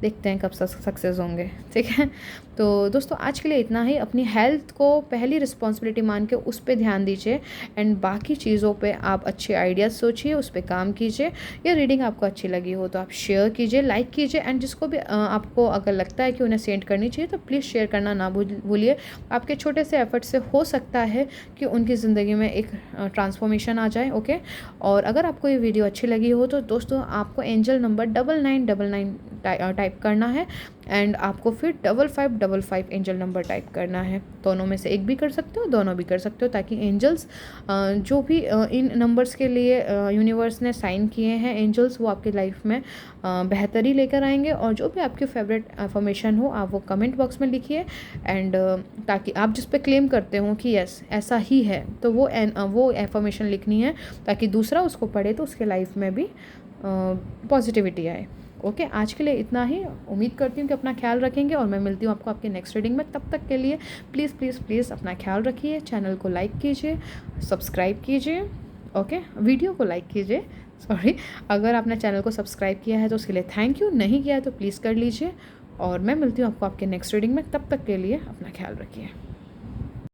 देखते हैं कब सक्सेस होंगे, ठीक है। तो दोस्तों आज के लिए इतना ही। अपनी हेल्थ को पहली रिस्पॉन्सिबिलिटी मान के उस पर ध्यान दीजिए, एंड बाकी चीज़ों पे आप अच्छे आइडियाज़ सोचिए, उस पर काम कीजिए। ये रीडिंग आपको अच्छी लगी हो तो आप शेयर कीजिए, लाइक कीजिए, एंड जिसको भी आपको अगर लगता है कि उन्हें सेंड करनी चाहिए तो प्लीज़ शेयर करना ना भूलिए। आपके छोटे से एफर्ट से हो सकता है कि उनकी ज़िंदगी में एक ट्रांसफॉर्मेशन आ जाए। ओके, और अगर आपको ये वीडियो अच्छी लगी हो तो दोस्तों आपको एंजल नंबर 9999 टाइप करना है, एंड आपको फिर 5555 एंजल नंबर टाइप करना है। दोनों में से एक भी कर सकते हो, दोनों भी कर सकते हो, ताकि एंजल्स जो भी इन नंबर्स के लिए यूनिवर्स ने साइन किए हैं एंजल्स, वो आपकी लाइफ में बेहतरी लेकर आएंगे। और जो भी आपकी फेवरेट अफर्मेशन हो आप वो कमेंट बॉक्स में लिखिए, एंड ताकि आप जिस पे क्लेम करते हो कि यस ऐसा ही है, तो वो अफर्मेशन लिखनी है, ताकि दूसरा उसको पढ़े तो उसके लाइफ में भी पॉजिटिविटी आए। ओके, आज के लिए इतना ही। उम्मीद करती हूँ कि अपना ख्याल रखेंगे, और मैं मिलती हूँ आपको आपके नेक्स्ट रीडिंग में। तब तक के लिए प्लीज़ प्लीज़ प्लीज़ अपना ख्याल रखिए, चैनल को लाइक कीजिए, सब्सक्राइब कीजिए। ओके, वीडियो को लाइक कीजिए, सॉरी, अगर आपने चैनल को सब्सक्राइब किया है तो उसके लिए थैंक यू, नहीं किया है तो प्लीज़ कर लीजिए। और मैं मिलती हूँ आपको आपके नेक्स्ट रीडिंग में, तब तक के लिए अपना ख्याल रखिए।